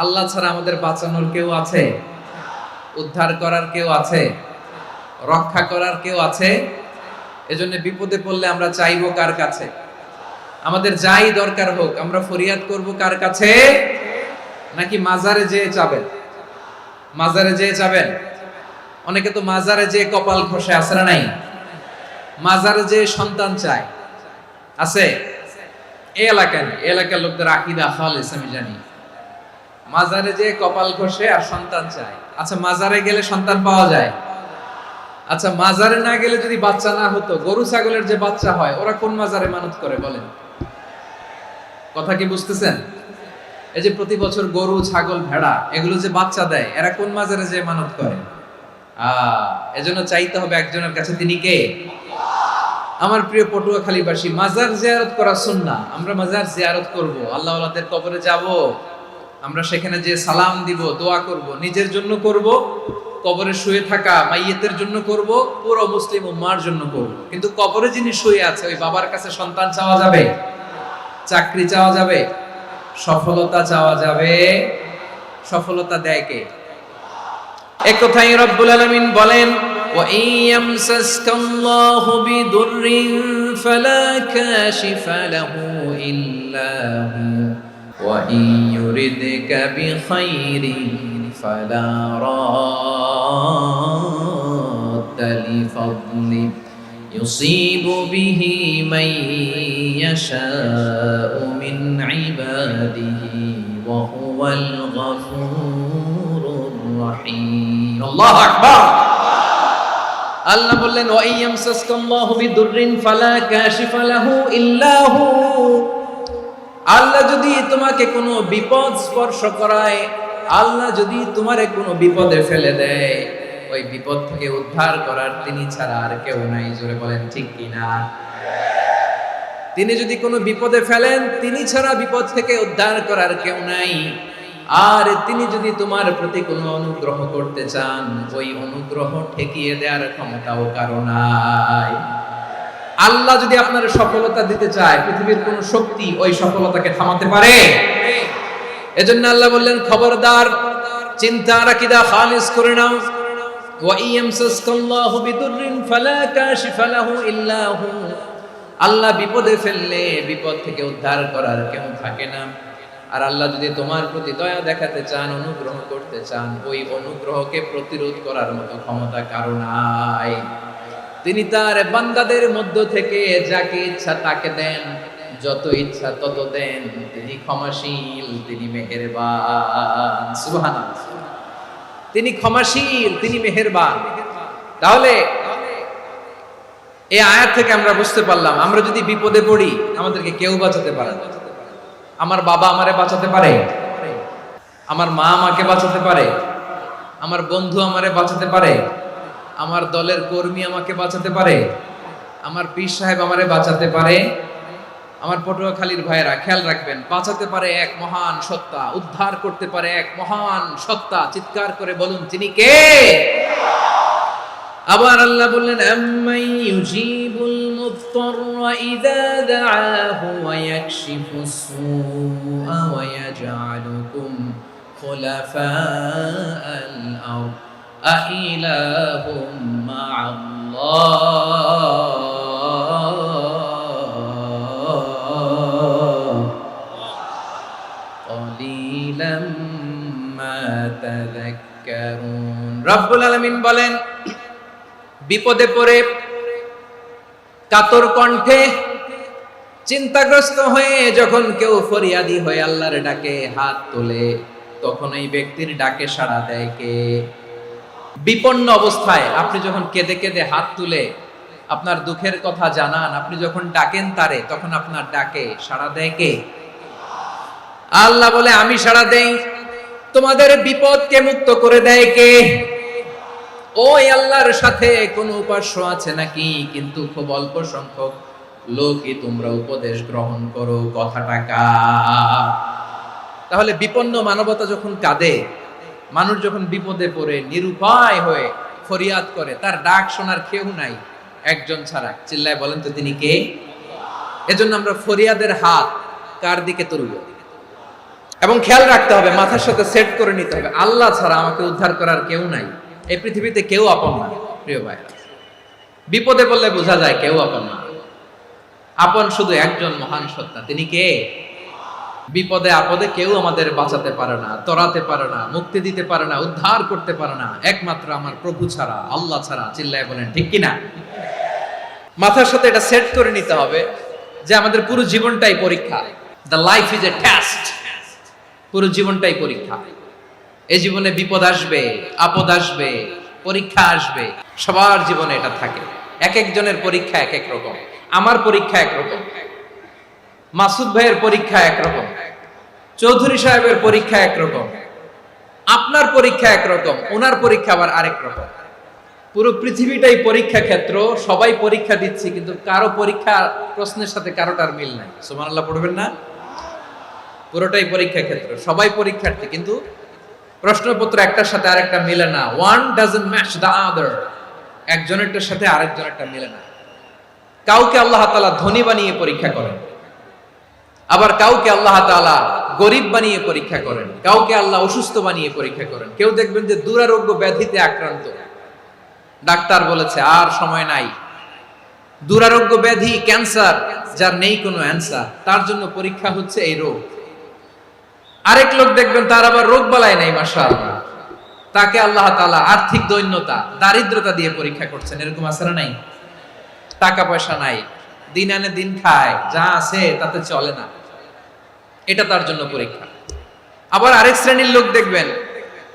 আল্লাহ ছাড়া আমাদের বাঁচানোর কেউ আছে? উদ্ধার করার কেউ আছে? রক্ষা করার কেউ আছে? এজন্য বিপদে পড়লে আমরা চাইবো কার কাছে? আমাদের যাই দরকার হোক আমরা ফরিয়াদ করব কার কাছে? নাকি মাজারে যেয়ে চাবেন? মাজারে যেয়ে চাবেন? অনেকে তো মাজারে যেয়ে কপাল ঘষে, আছে না নাই? মাজারে যেয়ে সন্তান চায়, আছে? এই এলাকার লোকদের আকীদা খালেস আমি জানি। মাজারে যেয়ে কপাল ঘষে আর সন্তান চায়। আচ্ছা, মাজারে গেলে সন্তান পাওয়া যায়? আচ্ছা, মাজারে না গেলে যদি বাচ্চা না হতো, গরু ছাগলের যে বাচ্চা হয় ওরা কোন মাজারে মানত করে বলেন? কথা কি বুঝতেছেন? এই যে প্রতি বছর গরু ছাগল ভেড়া এগুলো যে বাচ্চা দেয়, এরা কোন মাজারে যে মানত করে? এজন্য চাইতে হবে একজনের কাছে, তিনি কে? আমার প্রিয় পটুয়াখালীবাসী, মাজার জিয়ারত করা সুন্নাহ। আমরা মাজার জিয়ারত করব, আল্লাহ ওয়ালাদের কবরে যাব, আমরা সেখানে যে সালাম দিব, দোয়া করব, নিজের জন্য করব, কবরে শুয়ে থাকা মাইয়েতের জন্য করব, পুরো মুসলিম উম্মার জন্য করব। কিন্তু কবরে যিনি শুয়ে আছে ওই বাবার কাছে সন্তান চাওয়া যাবে? চাকরি চাওয়া যাবে? সফলতা চাওয়া যাবে? সফলতা দেয় কে? এক কথাই রব্বুল আলামিন বলেন, ওয়া ইয়ামসাসকাল্লাহু বিদুররিন ফালা কাশিফা লাহু ইল্লা হু ওয়া ইয়ুরিদকা বিখাইরিন ফালা রাদ্দা লিফাদলি ইউসিবু বিহি মান ইয়াশাউ মিন ইবাদিহি ওয়া হুয়াল গফুরুর রহিম। আল্লাহু আকবার। আল্লাহ বললেন, ওয়া ইয়ামসাসকাল্লাহু বিদুররিন ফালা কাশিফা লাহু ইল্লা হু। আল্লাহ যদি তোমাকে কোনো বিপদ স্পর্শ করায়, আল্লাহ যদি তোমারে কোনো বিপদে ফেলে দেয়, ওই বিপদ থেকে উদ্ধার করার তিনি ছাড়া আর কেউ নাই। জোরে বলেন ঠিক কিনা? তিনি যদি কোনো বিপদে ফেলেন, তিনি ছাড়া বিপদ থেকে উদ্ধার করার কেউ নাই। আর তিনি যদি তোমার প্রতি কোনো অনুগ্রহ করতে চান, ওই অনুগ্রহ ঠেকিয়ে দেওয়ার ক্ষমতাও কারো নাই। আল্লাহ যদি আপনার সফলতা দিতে চায়, পৃথিবীর কোন শক্তি ওই সফলতাকে থামাতে পারে? এজন্য আল্লাহ বললেন, খবরদার, চিন্তা আর আকীদা খালিস করে নাও। ওয়া ইয়ামসাসকাল্লাহু বিদুররিন ফালা কাশিফা লাহু ইল্লা হু। আল্লাহ বিপদে ফেললে বিপদ থেকে উদ্ধার করার কেউ থাকে না। আর আল্লাহ যদি তোমার প্রতি দয়া দেখাতে চান, অনুগ্রহ করতে চান, ওই অনুগ্রহকে প্রতিরোধ করার মতো ক্ষমতা কারো নাই। তিনি তার বান্দাদের মধ্য থেকে যাকে ইচ্ছা তাকে দেন, যত ইচ্ছা তত দেন। তিনি ক্ষমাশীল, তিনি মেহেরবান। সুবহানাল্লাহ। তিনি ক্ষমাশীল, তিনি মেহেরবান। তাহলে এই আয়াত থেকে আমরা বুঝতে পারলাম, আমরা যদি বিপদে পড়ি আমাদেরকে কেউ বাঁচাতে পারে না। আমার বাবা আমারে বাঁচাতে পারে, আমার মা আমাকে বাঁচাতে পারে, আমার বন্ধু আমারে বাঁচাতে পারে, আমার দলের কর্মী আমাকে বাঁচাতে পারে, আমার পীর সাহেব আমারে বাঁচাতে পারে। আমার পটুয়াখালীর ভাইয়েরা খেয়াল রাখবেন, বাঁচাতে পারে এক মহান সত্তা, উদ্ধার করতে পারে এক মহান সত্তা। চিৎকার করে বলুন, তিনি কে? আবার আল্লাহ বললেন, আম্মান ইউজিবুল মুফতাররা ইযা দাআহু ওয়া ইয়াকশিফুস সুআ ওয়া ইয়াজআলুকুম খুলাফাআল আরদ আইলাহুম মা'আল্লাহ ক্বালিলাম মা তাযাক্কারুন। রব্বুল আলামিন বলেন, বিপদে পড়ে কাতর কণ্ঠে চিন্তাগ্রস্ত হয়ে যখন কেউ ফরিয়াদি হয়ে আল্লাহর ডাকে হাত তোলে, তখন এই ব্যক্তির ডাকে সাড়া দেয় কে? বিপন্ন অবস্থায় আপনি যখন কেঁদে কেঁদে হাত তুলে আপনার দুঃখের কথা জানান, আপনি যখন ডাকেন তারে, তখন আপনার ডাকে সাড়া দেয় কে? আল্লাহ বলে, আমি সাড়া দেই। তোমাদের বিপদকে মুক্ত করে দেয় কে? ওই আল্লাহর সাথে কোন উপাস্য আছে নাকি? কিন্তু খুব অল্প সংখ্যক লোকই তোমরা উপদেশ গ্রহণ করো। কথাটা কার? তাহলে বিপন্ন মানবতা যখন কাঁদে, মানুষ যখন বিপদে পড়ে নিরুপায় হয়ে ফরিয়াদ করে, তার ডাক শোনার কেউ নাই একজন ছাড়া। চিল্লায় বলেন তো, তিনি কে? এজন্য আমরা ফরিয়াদের হাত কার দিকে তুলব? এবং খেয়াল রাখতে হবে, মাথার সাথে সেট করে নিতে হবে, আল্লাহ ছাড়া আমাকে উদ্ধার করার কেউ নাই। এই পৃথিবীতে কেউ আপন না প্রিয় ভাই। বিপদে বললে বোঝা যায় কেউ আপন না। আপন শুধু একজন মহান সত্তা, তিনি কে? বিপদে আপদে কেউ আমাদের বাঁচাতে পারে না, তরাতে পারে না, মুক্তি দিতে পারে না, উদ্ধার করতে পারে না, একমাত্র আমার প্রভু ছাড়া, আল্লাহ ছাড়া। চিল্লায় বলেন ঠিক কিনা? মাথার সাথে এটা সেট করে নিতে হবে যে আমাদের পুরো জীবনটাই পরীক্ষা। The life is a test. পুরো জীবনটাই পরীক্ষা। এই জীবনে বিপদ আসবে, আপদ আসবে, পরীক্ষা আসবে, সবার জীবনে এটা থাকে। এক একজনের পরীক্ষা এক এক রকম। আমার পরীক্ষা একরকম, মাসুদ ভাইয়ের পরীক্ষা একরকম, চৌধুরী সাহেবের পরীক্ষা একরকম, আপনার পরীক্ষা একরকম, ওনার পরীক্ষা আবার আরেক রকম। পুরো পৃথিবীটাই পরীক্ষা ক্ষেত্র, সবাই পরীক্ষা দিচ্ছি, কিন্তু কারো পরীক্ষা প্রশ্নের সাথে কারোটার মিল নাই। সুবহানাল্লাহ পড়বেন না? পুরোটাই পরীক্ষা ক্ষেত্র, সবাই পরীক্ষার্থী, কিন্তু প্রশ্নপত্র একটার সাথে আরেকটা মিলে না। One doesn't match the other. একজনেরটার সাথে আরেকজনেরটা মিলে না। কাউকে আল্লাহ তাআলা ধনী বানিয়ে পরীক্ষা করেন, আবার কাউকে আল্লাহ তাআলা গরিব বানিয়ে পরীক্ষা করেন, কাউকে আল্লাহ অসুস্থ বানিয়ে পরীক্ষা করেন। কেউ দেখবেন যে দুরারোগ্য ব্যাধিতে আক্রান্ত, ডাক্তার বলেছে আর সময় নাই, দুরারোগ্য ব্যাধি, ক্যান্সার, যার নেই কোনো অ্যান্সার, তার জন্য পরীক্ষা হচ্ছে এই রোগ। আরেক লোক দেখবেন তার আবার রোগ বালাই নাই, মাশাআল্লাহ, তাকে আল্লাহ তাআলা আর্থিক দৈন্যতা, দারিদ্রতা দিয়ে পরীক্ষা করছেন। এরকম আছে না নাই? টাকা পয়সা নাই, দিন আনে দিন খায়, যা আছে তাতে চলে না, এটা তার জন্য পরীক্ষা। আবার আরেক শ্রেণীর লোক দেখবেন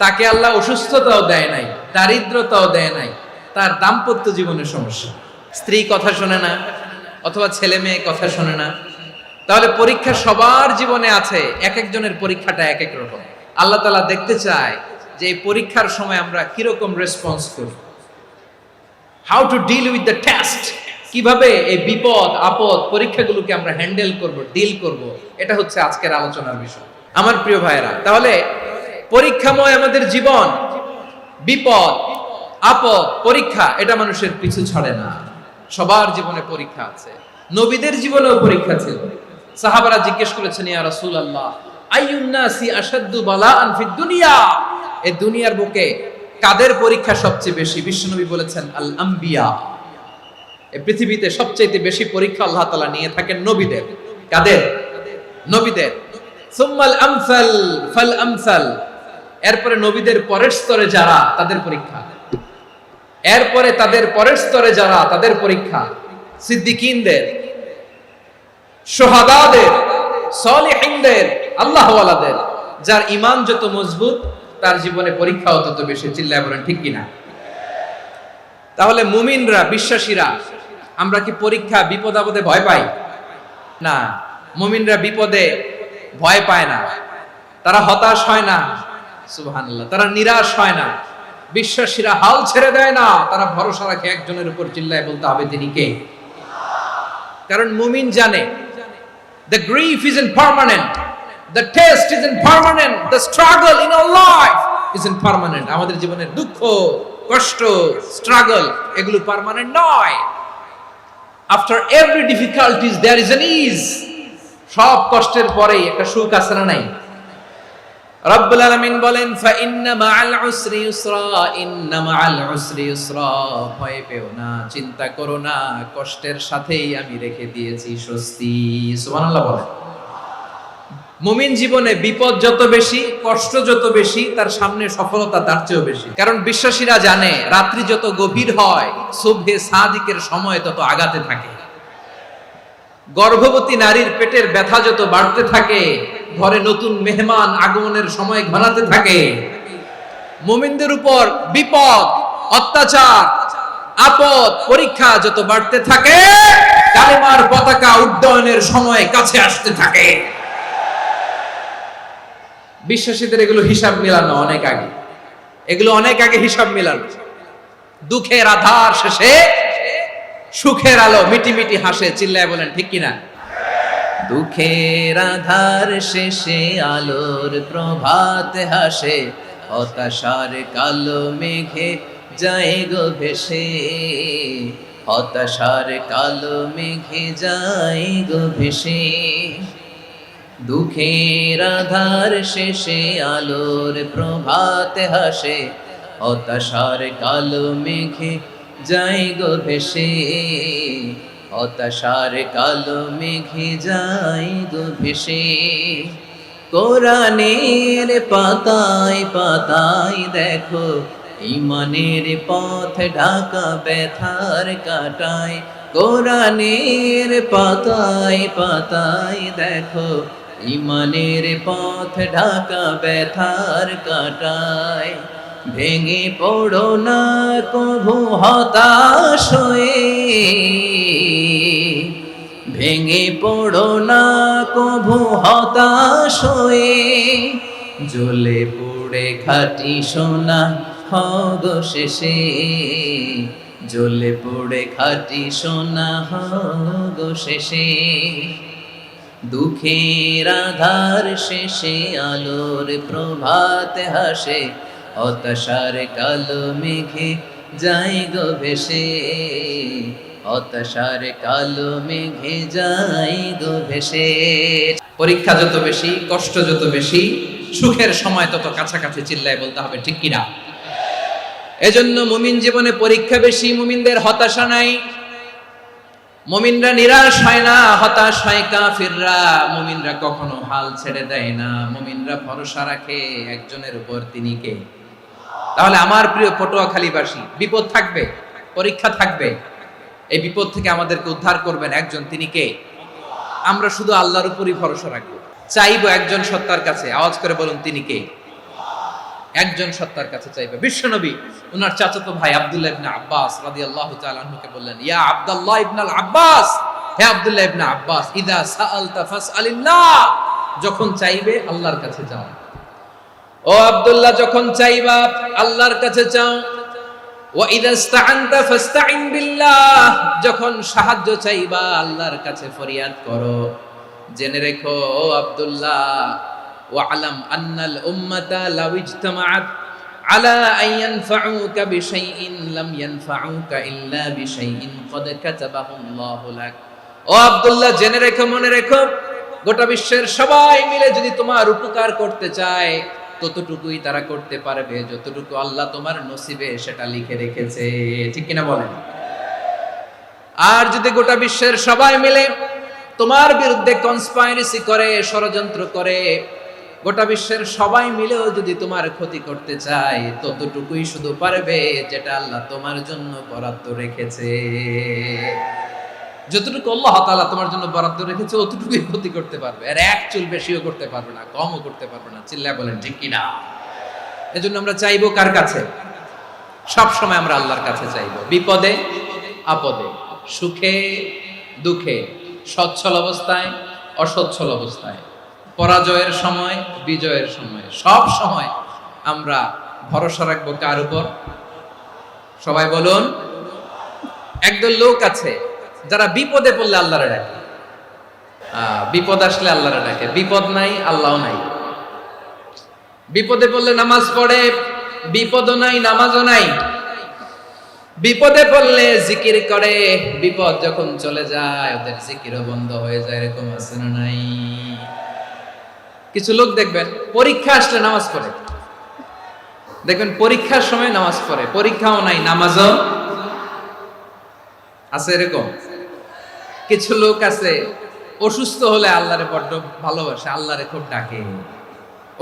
তাকে আল্লাহ অসুস্থতাও দেয় নাই, দারিদ্রতাও দেয় নাই, তার দাম্পত্য জীবনের সমস্যা, স্ত্রী কথা শোনে না, অথবা ছেলে মেয়ে কথা শোনে না। তাহলে পরীক্ষা সবার জীবনে আছে, এক একজনের পরীক্ষাটা এক এক রকম। আল্লাহ তাআলা দেখতে চায় যে এই পরীক্ষার সময় আমরা কিরকম রেসপন্স করি, how to deal with the test, কিভাবে এই বিপদ আপদ পরীক্ষাগুলোকে আমরা হ্যান্ডেল করব, ডিল করব, এটা হচ্ছে আজকের আলোচনার বিষয় আমার প্রিয় ভাইয়েরা। তাহলে পরীক্ষাময় আমাদের জীবন, বিপদ আপদ পরীক্ষা, এটা মানুষের পিছু ছাড়ে না, সবার জীবনে পরীক্ষা আছে। নবীদের জীবনেও পরীক্ষা ছিল। সাহাবারা জিজ্ঞেস করেছেন, ইয়া রাসূলুল্লাহ, আইয়ুন নাসি আশাদ্দু বালাআন ফিদ দুনিয়া, এই দুনিয়ার বুকে কাদের পরীক্ষা সবচেয়ে বেশি? বিশ্বনবী বলেছেন, আল আম্বিয়া। এই পৃথিবীতে সবচেয়ে বেশি পরীক্ষা আল্লাহ তাআলা নিয়ে থাকেন নবীদের। কাদের? নবীদের। সুম্মাল আমসাল ফাল আমসাল, এরপরে নবীদের পরের স্তরে যারা, তাদের পরীক্ষা। এরপরে তাদের পরের স্তরে যারা, তাদের পরীক্ষা। সিদ্দিকীনদের, শুহাদাদের, সালিহিনদের, আল্লাহওয়ালাদের, যার ঈমান যত মজবুত তার জীবনে পরীক্ষাও তত বেশি। চিল্লায় বলেন ঠিক কিনা? তাহলে মুমিনরা, বিশ্বাসীরা, আমরা কি পরীক্ষা বিপদ আপদে ভয় পাই? না, মুমিনরা বিপদে ভয় পায় না, তারা হতাশ হয় না, সুবহানাল্লাহ, তারা নিরাশ হয় না। বিশ্বাসীরা হাল ছেড়ে দেয় না, তারা ভরসা রাখে একজনের উপর। চিল্লায় বলতে হবে তিনি কে? কারণ মুমিন জানে the grief isn't permanent, the test isn't permanent, the struggle in our life isn't permanent. আমাদের জীবনের দুঃখ, কষ্ট, স্ট্রাগল, এগুলো পার্মানেন্ট নয়। After every difficulties there is an ease. সব কষ্টের পরেই একটা সুখ আছে না নাই? রব্বুল আলামিন বলেন, ফা ইন্না মাআল উসরি ইউসরা, ইন্না মাআল উসরি ইউসরা, ভয় পেও না, চিন্তা করো না, কষ্টের সাথেই আমি রেখে দিয়েছি স্বস্তি। সুবহানাল্লাহ বলেন। মুমিন জীবনে বিপদ যত বেশি, কষ্ট যত বেশি, তার সামনে সফলতা তার চেয়েও বেশি। কারণ বিশ্বাসীরা জানে রাত্রি যত গভীর হয়, সুবহে সাদিকের সময় তত আগাতে থাকে। গর্ভবতী নারীর পেটের ব্যথা যত বাড়তে থাকে, ঘরে নতুন মেহমান আগমনের সময় ঘনাতে থাকে। মুমিনদের উপর বিপদ, অত্যাচার, আপদ, পরীক্ষা যত বাড়তে থাকে, কালেমার পতাকা উড্ডয়নের সময় কাছে আসতে থাকে। বিশ্বাসীদের এগুলো হিসাব মিলানো অনেক আগে, এগুলো অনেক আগে হিসাব মিলানো। দুঃখের আধার শেষে সুখের আলো মিটিমিটি হাসে। চিল্লায় বলেন ঠিক কিনা? দুঃখের আধার শেষে আলোর প্রভাত হাসে, হতাশার কালো মেঘে যায় গো ভেসে, হতাশার কালো মেঘে যায় গো ভেসে। দুঃখের আধার শেষে আলোর প্রভাত হাসে, হতাশার কালো মেঘে যাই গো ভেসে, হতাশার কালো মেঘে যাই গো ভেসে। কোরআনের পাতায় পাতায় দেখো, ঈমানের পথ ঢাকা ব্যথার কাটায়। কোরআনের পাতায় পাতায় দেখো, ঈমানের পথ ঢাকা ব্যথার কাটায়। ভেঙে পড়ো না কভু হতাশ হয়ে, ভেঙে পড়ো না কভু হতাশ হয়ে। জ্বলে পুড়ে খাঁটি সোনা হগ শেষে, জ্বলে পুড়ে খাঁটি সোনা হগ শেষে। দুঃখের আধার শেষে আলোর প্রভাত হাসে, হতাশার কালো মেঘে যাই গো ভেসে, হতাশার কালো মেঘে যাই গো ভেসে। পরীক্ষা যত বেশি, কষ্ট যত বেশি, সুখের সময় তত কাছাকাছি চিল্লায় বলতে হবে, ঠিক কিনা? এজন্য মুমিন জীবনে পরীক্ষা বেশি, মুমিনদের হতাশা নাই। মুমিনরা নিরাশ হয় না, হতাশ হয় কাফিররা। মুমিনরা কখনো হাল ছেড়ে দেয় না, মুমিনরা ভরসা রাখে একজনের উপর, তিনি কে? তাহলে আমার প্রিয় পটুয়াখালীবাসী, বিপদ থাকবে, পরীক্ষা থাকবে, এই বিপদ থেকে আমাদেরকে উদ্ধার করবেন একজন, তিনি কে? আমরা শুধু আল্লাহর উপরই ভরসা রাখবো, চাইবো একজন সত্তার কাছে। আওয়াজ করে বলুন, তিনি কে? একজন সত্তার কাছে চাইবে। বিশ্বনবী ওনার চাচাতো ভাই আব্দুল্লাহ ইবনে আব্বাস রাদিয়াল্লাহু তাআলা আনহুকে বললেন, ইয়া আব্দুল্লাহ ইবনে আব্বাস, হে আব্দুল্লাহ ইবনে আব্বাস, ইদা সাআলতা ফাসআলিল্লাহ, যখন চাইবে আল্লাহর কাছে যাও। ও আব্দুল্লাহ, যখন চাইবা আল্লাহর কাছে চাও। ওয়া ইদা ইসতাআনতা ফাসতাইন বিল্লাহ, যখন সাহায্য চাইবা আল্লাহর কাছে ফরিয়াদ করো। জেনে রেখো ও আব্দুল্লাহ, ওয়া'লাম আন্নাল উম্মাতা লাউ ইজতামাআত আলা আন ইয়ানফাউকা বিশাইইন লাম ইয়ানফাউকা ইল্লা বিশাইইন ক্বাদ কাতাবাহু আল্লাহু লাক। ও আব্দুল্লাহ, জেনে রেখো, মনে রেখো, গোটা বিশ্বের সবাই মিলে যদি তোমার উপকার করতে চায়, ততটুকুই তারা করতে পারবে যতটুকু আল্লাহ তোমার নসিবে সেটা লিখে রেখেছে, ঠিক কিনা বলেন? আর যদি গোটা বিশ্বের সবাই মিলে তোমার বিরুদ্ধে কনস্পাইরেসি করে, ষড়যন্ত্র করে, গোটা বিশ্বের সবাই মিলেও যদি তোমার ক্ষতি করতে চায়, ততটুকুই শুধু পারবে যেটা আল্লাহ তোমার জন্য বরাদ্দ রেখেছে। যতটুকু আল্লাহ তাআলা তোমার জন্য বরাদ্দ রেখেছে অতটুকুই ক্ষতি করতে পারবে, আর এক চুল বেশিও করতে পারবে না, কমও করতে পারবে না। চিল্লায় বলেন, ঠিক কিনা? এজন্য আমরা চাইবো কার কাছে? সব সময় আমরা আল্লাহর কাছে চাইবো, বিপদে আপদে, সুখে দুঃখে, সচ্ছল অবস্থায় অসচ্ছল অবস্থায়, পরাজয়ের সময় বিজয়ের সময়, সব সময় আমরা ভরসা রাখবো কার উপর? সবাই বলুন। একদল লোক আছে যারা বিপদে পড়লে আল্লাহরে ডাকে, বিপদ আসলে আল্লাহরে ডাকে, বিপদ নাই আল্লাহও নাই। বিপদে পড়লে নামাজ পড়ে, বিপদও নাই নামাজও নাই। বিপদে পড়লে জিকির করে, বিপদ যখন চলে যায় ওদের জিকিরও বন্ধ হয়ে যায়। এরকম আছে না নাই? কিছু লোক দেখবেন পরীক্ষা আসলে নামাজ পড়ে, দেখবেন পরীক্ষার সময় নামাজ পড়ে, পরীক্ষাও নাই নামাজও আছে। এরকম কিছু লোক আছে অসুস্থ হলে আল্লাহরে বড্ড ভালোবাসে, আল্লাহরে খুব ডাকে।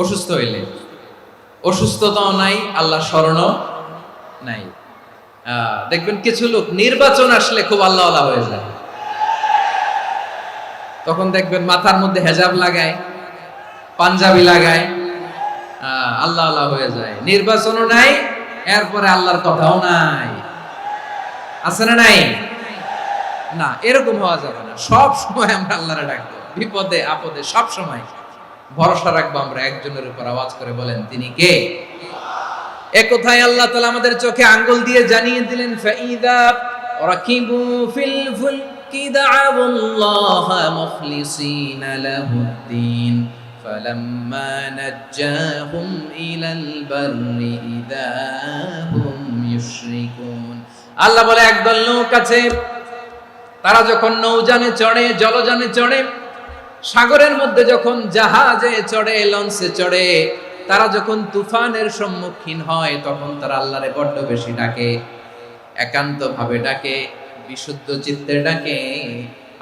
অসুস্থ হইলে অসুস্থতাও নাই, আল্লাহ স্মরণও নাই। দেখবেন কিছু লোক নির্বাচন আসলে খুব আল্লাহওয়ালা হয়ে যায়, তখন দেখবেন মাথার মধ্যে হেজাব লাগায়, পাঞ্জাবি লাগায়, আল্লাহওয়ালা হয়ে যায়। নির্বাচনও নাই, এরপরে আল্লাহর কথাও নাই। আছে না নাই? না, এরকম হওয়া যাবে না। সব সময় আমরা আল্লাহরে ডাকবো, বিপদে আপদে সব সময় ভরসা রাখবো আমরা একজনের উপর। আওয়াজ করে বলেন, তিনি কে? এ কথায় আল্লাহ তাআলা আমাদের চোখে আঙ্গুল দিয়ে জানিয়ে দিলেন, ফাইদা রাকিবু ফিল ফুলকি দা'আউল্লাহা মুখলিসিনা লাহুদ্দিন ফালাম্মা নাজ্জাহুম ইলাল বাররি ইযা হুম ইউশরিকুন। আল্লাহ বলে, একদল লোক আছে, তারা যখন নৌযানে চড়ে, জলযানে চড়ে, সাগরের মধ্যে যখন জাহাজে চড়ে, লঞ্চে চড়ে, তারা যখন তুফানের সম্মুখীন হয় তখন তারা আল্লাহরে বড্ড বেশি ডাকে, একান্ত ভাবে ডাকে, বিশুদ্ধ চিত্তে ডাকে।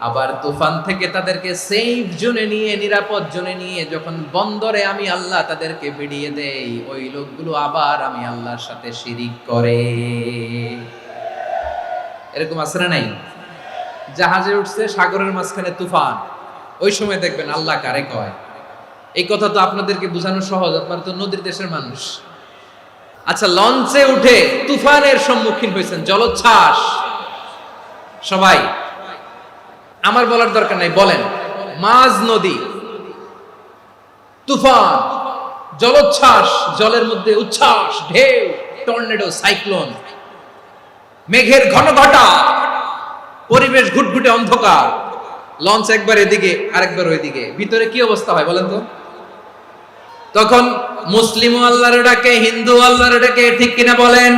আবার তুফান থেকে তাদেরকে সেফ জোনে নিয়ে, নিরাপদ জোনে নিয়ে যখন বন্দরে আমি আল্লাহ তাদেরকে ভিড়িয়ে দেই, ওই লোকগুলো আবার আমি আল্লাহর সাথে শিরিক করে। এরকম আছে না নাই? জাহাজে উঠছে, সাগরের মাঝখানে তুফান, ওই সময় দেখবেন আল্লাহ কারে কয়। এই কথা তো আপনাদেরকে বোঝানো সহজ, আপনারা তো নদীর দেশের মানুষ। আচ্ছা, লঞ্চে উঠে তুফানের সম্মুখীন হয়েছেন, জলোচ্ছ্বাস, সবাই, আমার বলার দরকার নাই, বলেন, মাঝ নদী, তুফান, জলোচ্ছ্বাস, জলের মধ্যে উচ্ছ্বাস, ঢেউ, টর্নেডো, সাইক্লোন, মেঘের ঘনঘটা, পরিবেশ ঘুটঘুটে অন্ধকার, লঞ্চ একবার এদিকে আরেকবার ওইদিকে, ভিতরে কি অবস্থা হয় বলেন তো? তখন মুসলিম আল্লাহর ডাকে, হিন্দু আল্লাহর ডাকে, ঠিক কিনা বলেন?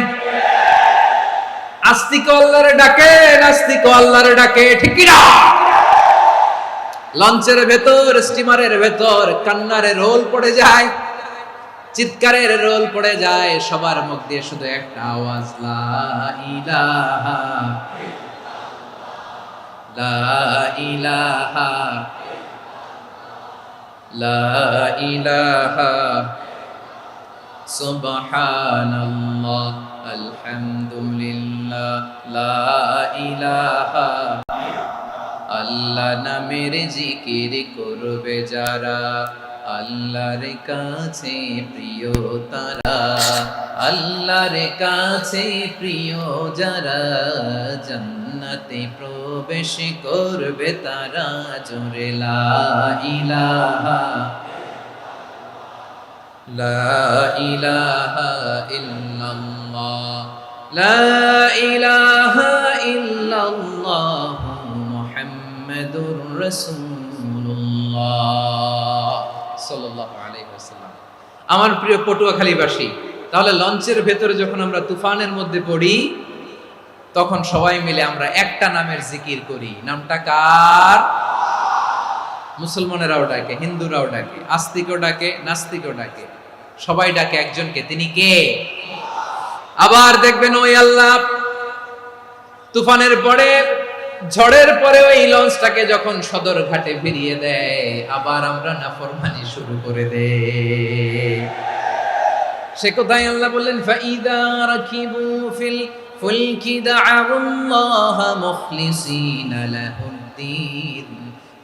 আস্তিক আল্লাহর ডাকে, নাস্তিক আল্লাহর ডাকে, ঠিক কিনা? লঞ্চের ভেতর, স্টিমারের ভেতর কান্নারে রোল পড়ে যায়, চিৎকারের রোল পড়ে যায়, সবার মুখ দিয়ে শুধু একটা আওয়াজ, লা ইলাহা লা ইলাহা লা ইলাহা সুবহানাল্লাহ আলহামদুলিল্লাহ লা ইলাহা। আল্লাহ নামের জিকির করবে যারা, আল্লাহর কাছে প্রিয় তারা, আল্লাহর কাছে প্রিয় যারা, জান্নাতে প্রবেশ করবে তারা, জোরে লা ইলাহা লা ইলাহা ইল্লাল্লাহ লা ইলাহা ইল্লাল্লাহ মুহাম্মাদুর রাসূলুল্লাহ সাল্লাল্লাহু আলাইহি ওয়াসাল্লাম। আমার প্রিয় পটুয়াখালীবাসী, তাহলে লঞ্চের ভেতরে যখন আমরা তুফানের মধ্যে পড়ি তখন সবাই মিলে আমরা একটা নামের জিকির করি, নামটা কার? মুসলমানেরাও ডাকে, হিন্দুরাও ডাকে, আস্তিকও ডাকে, নাস্তিকও ডাকে, সবাই ডাকে একজনকে, তিনি কে? আবার দেখবেন ওই আল্লাহ তুফানের পরে, ঝড়ের পরে ওই লঞ্চটাকে যখন সদর ঘাটে ফিরিয়ে দেয়, আবার আমরা নাফরমানি শুরু করে দেই। সে কোথায় আল্লাহ বললেন, ফাইদা রাকিবু ফিল ফুলকি দা'আল্লাহ মুখলিসিনা লাহুদ্দিন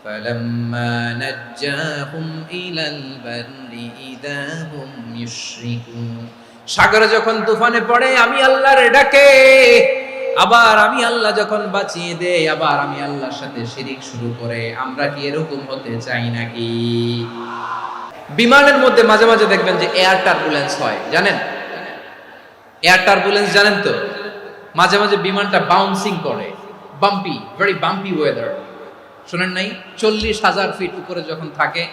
ফালাম্মা নাজ্জাহুম ইলাল বাররি ইযা হুম ইউশরিকুন। সাগরে যখন তুফানে পড়ে আমি আল্লাহর ডাকে, আবার আমি আল্লাহ যখন বাঁচিয়ে দেই, আবার আমি আল্লাহর সাথে শিরিক শুরু করে। আমরা কি এরকম হতে চাই নাকি? বিমানের মধ্যে মাঝে মাঝে দেখবেন যে এয়ার টার্বুলেন্স হয়, জানেন? এয়ার টার্বুলেন্স জানেন তো? মাঝে মাঝে বিমানটা বাউন্সিং করে, বাম্পি, ভেরি বাম্পি ওয়েদার, শুনেন নাই? 40,000 ফিট উপরে যখন থাকে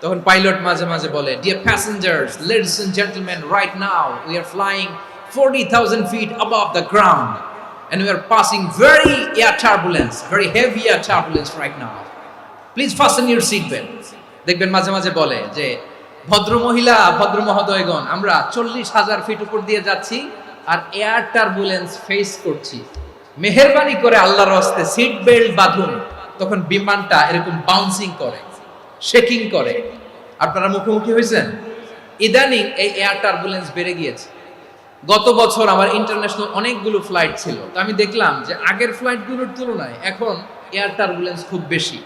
তখন পাইলট মাঝে মাঝে বলে, dear passengers, ladies and gentleman, right now we are flying 40,000 feet above the ground and we are passing very air turbulence, very heavy air turbulence right now. Please fasten your seat belts. দেখবেন মাঝে মাঝে বলে যে, ভদ্র মহিলা, ভদ্র মহোদয়গণ, আমরা 40,000 ফিট উপর দিয়ে যাচ্ছি আর এয়ার টার্বুলেন্স ফেস করছি, মেহেরবানি করে আল্লাহর রাস্তে সিট বেল্ট বাঁধুন। তখন বিমানটা এরকম বাউন্সিং করে, শেকিং করে। আপনারা মুখোমুখি হয়েছেন? ইদানিং এই এয়ার টার্বুলেন্স বেড়ে গিয়েছে। গত বছর আমার ইন্টারন্যাশনাল অনেকগুলো ফ্লাইট ছিল, তো আমি দেখলাম যে আগের ফ্লাইটগুলোর তুলনায় এখন এয়ার টার্বুলেন্স খুব বেশি।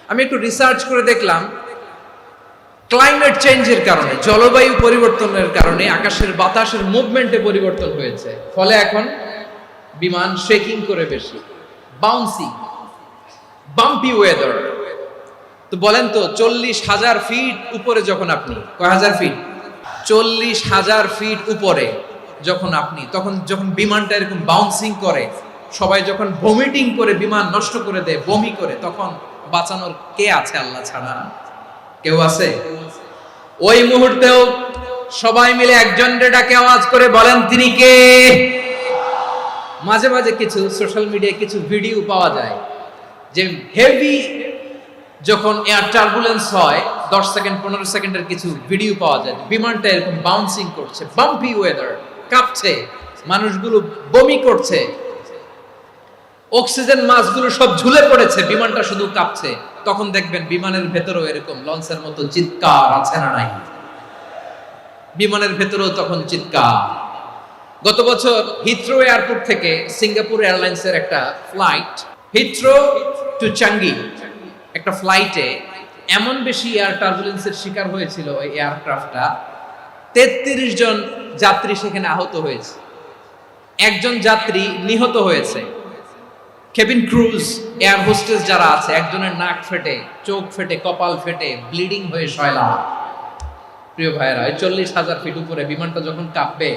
আমি একটু রিসার্চ করে দেখলাম, ক্লাইমেট চেঞ্জের কারণে, জলবায়ু পরিবর্তনের কারণে আকাশের বাতাসের মুভমেন্টে পরিবর্তন হয়েছে, ফলে এখন বিমান শেকিং করে বেশি, বাউন্সিং, বাম্পি ওয়েদার। তো বলেন তো, 40,000 ফিট উপরে যখন আপনি, কয় হাজার ফিট? 40,000 ফিট উপরে যখন আপনি, তখন যখন বিমানটা এরকম বাউন্সিং করে, সবাই যখন ভমিটিং করে বিমান নষ্ট করে দেয়, বমি করে, তখন বাঁচানোর কে আছে আল্লাহ ছাড়া? কেউ আছে? ওই মুহূর্তেও সবাই মিলে একজনের ডাকে আওয়াজ করে বলেন, তিনি কে? মাঝে মাঝে কিছু সোশ্যাল মিডিয়ায় কিছু ভিডিও পাওয়া যায় যে হেভি যখন এয়ার টার্বুলেন্স হয় 10 সেকেন্ড 15 সেকেন্ডের কিছু ভিডিও পাওয়া যায়, বিমানটা এরকম বাউন্সিং করছে, বাম্পি ওয়েদার, কাঁপছে, মানুষগুলো বমি করছে, অক্সিজেন মাস্কগুলো সব ঝুলে পড়েছে, বিমানটা শুধু কাঁপছে। তখন দেখবেন বিমানের ভেতরেও এরকম লঞ্চের মতো চিৎকার আছে না নাই? বিমানের ভেতরেও তখন চিৎকার। গত বছর হিথ্রো এয়ারপোর্ট থেকে সিঙ্গাপুর এয়ারলাইন্সের একটা ফ্লাইট, হিথ্রো টু চাঙ্গি, একটা ফ্লাইটে এমন বেশি এয়ার টার্বুলেন্সের শিকার হয়েছিল ওই এয়ারক্রাফটটা, 33 জন যাত্রী সেখানে আহত হয়েছে, একজন যাত্রী নিহত হয়েছে। কেবিন ক্রুজ, এয়ার হোস্টেস যারা আছে, একজনের নাক ফেটে, চোখ ফেটে, কপাল ফেটে, ব্লিডিং হয়ে শয়লা। প্রিয় ভাইয়েরা, 40,000 ফিট উপরে বিমানটা যখন কাঁপবে,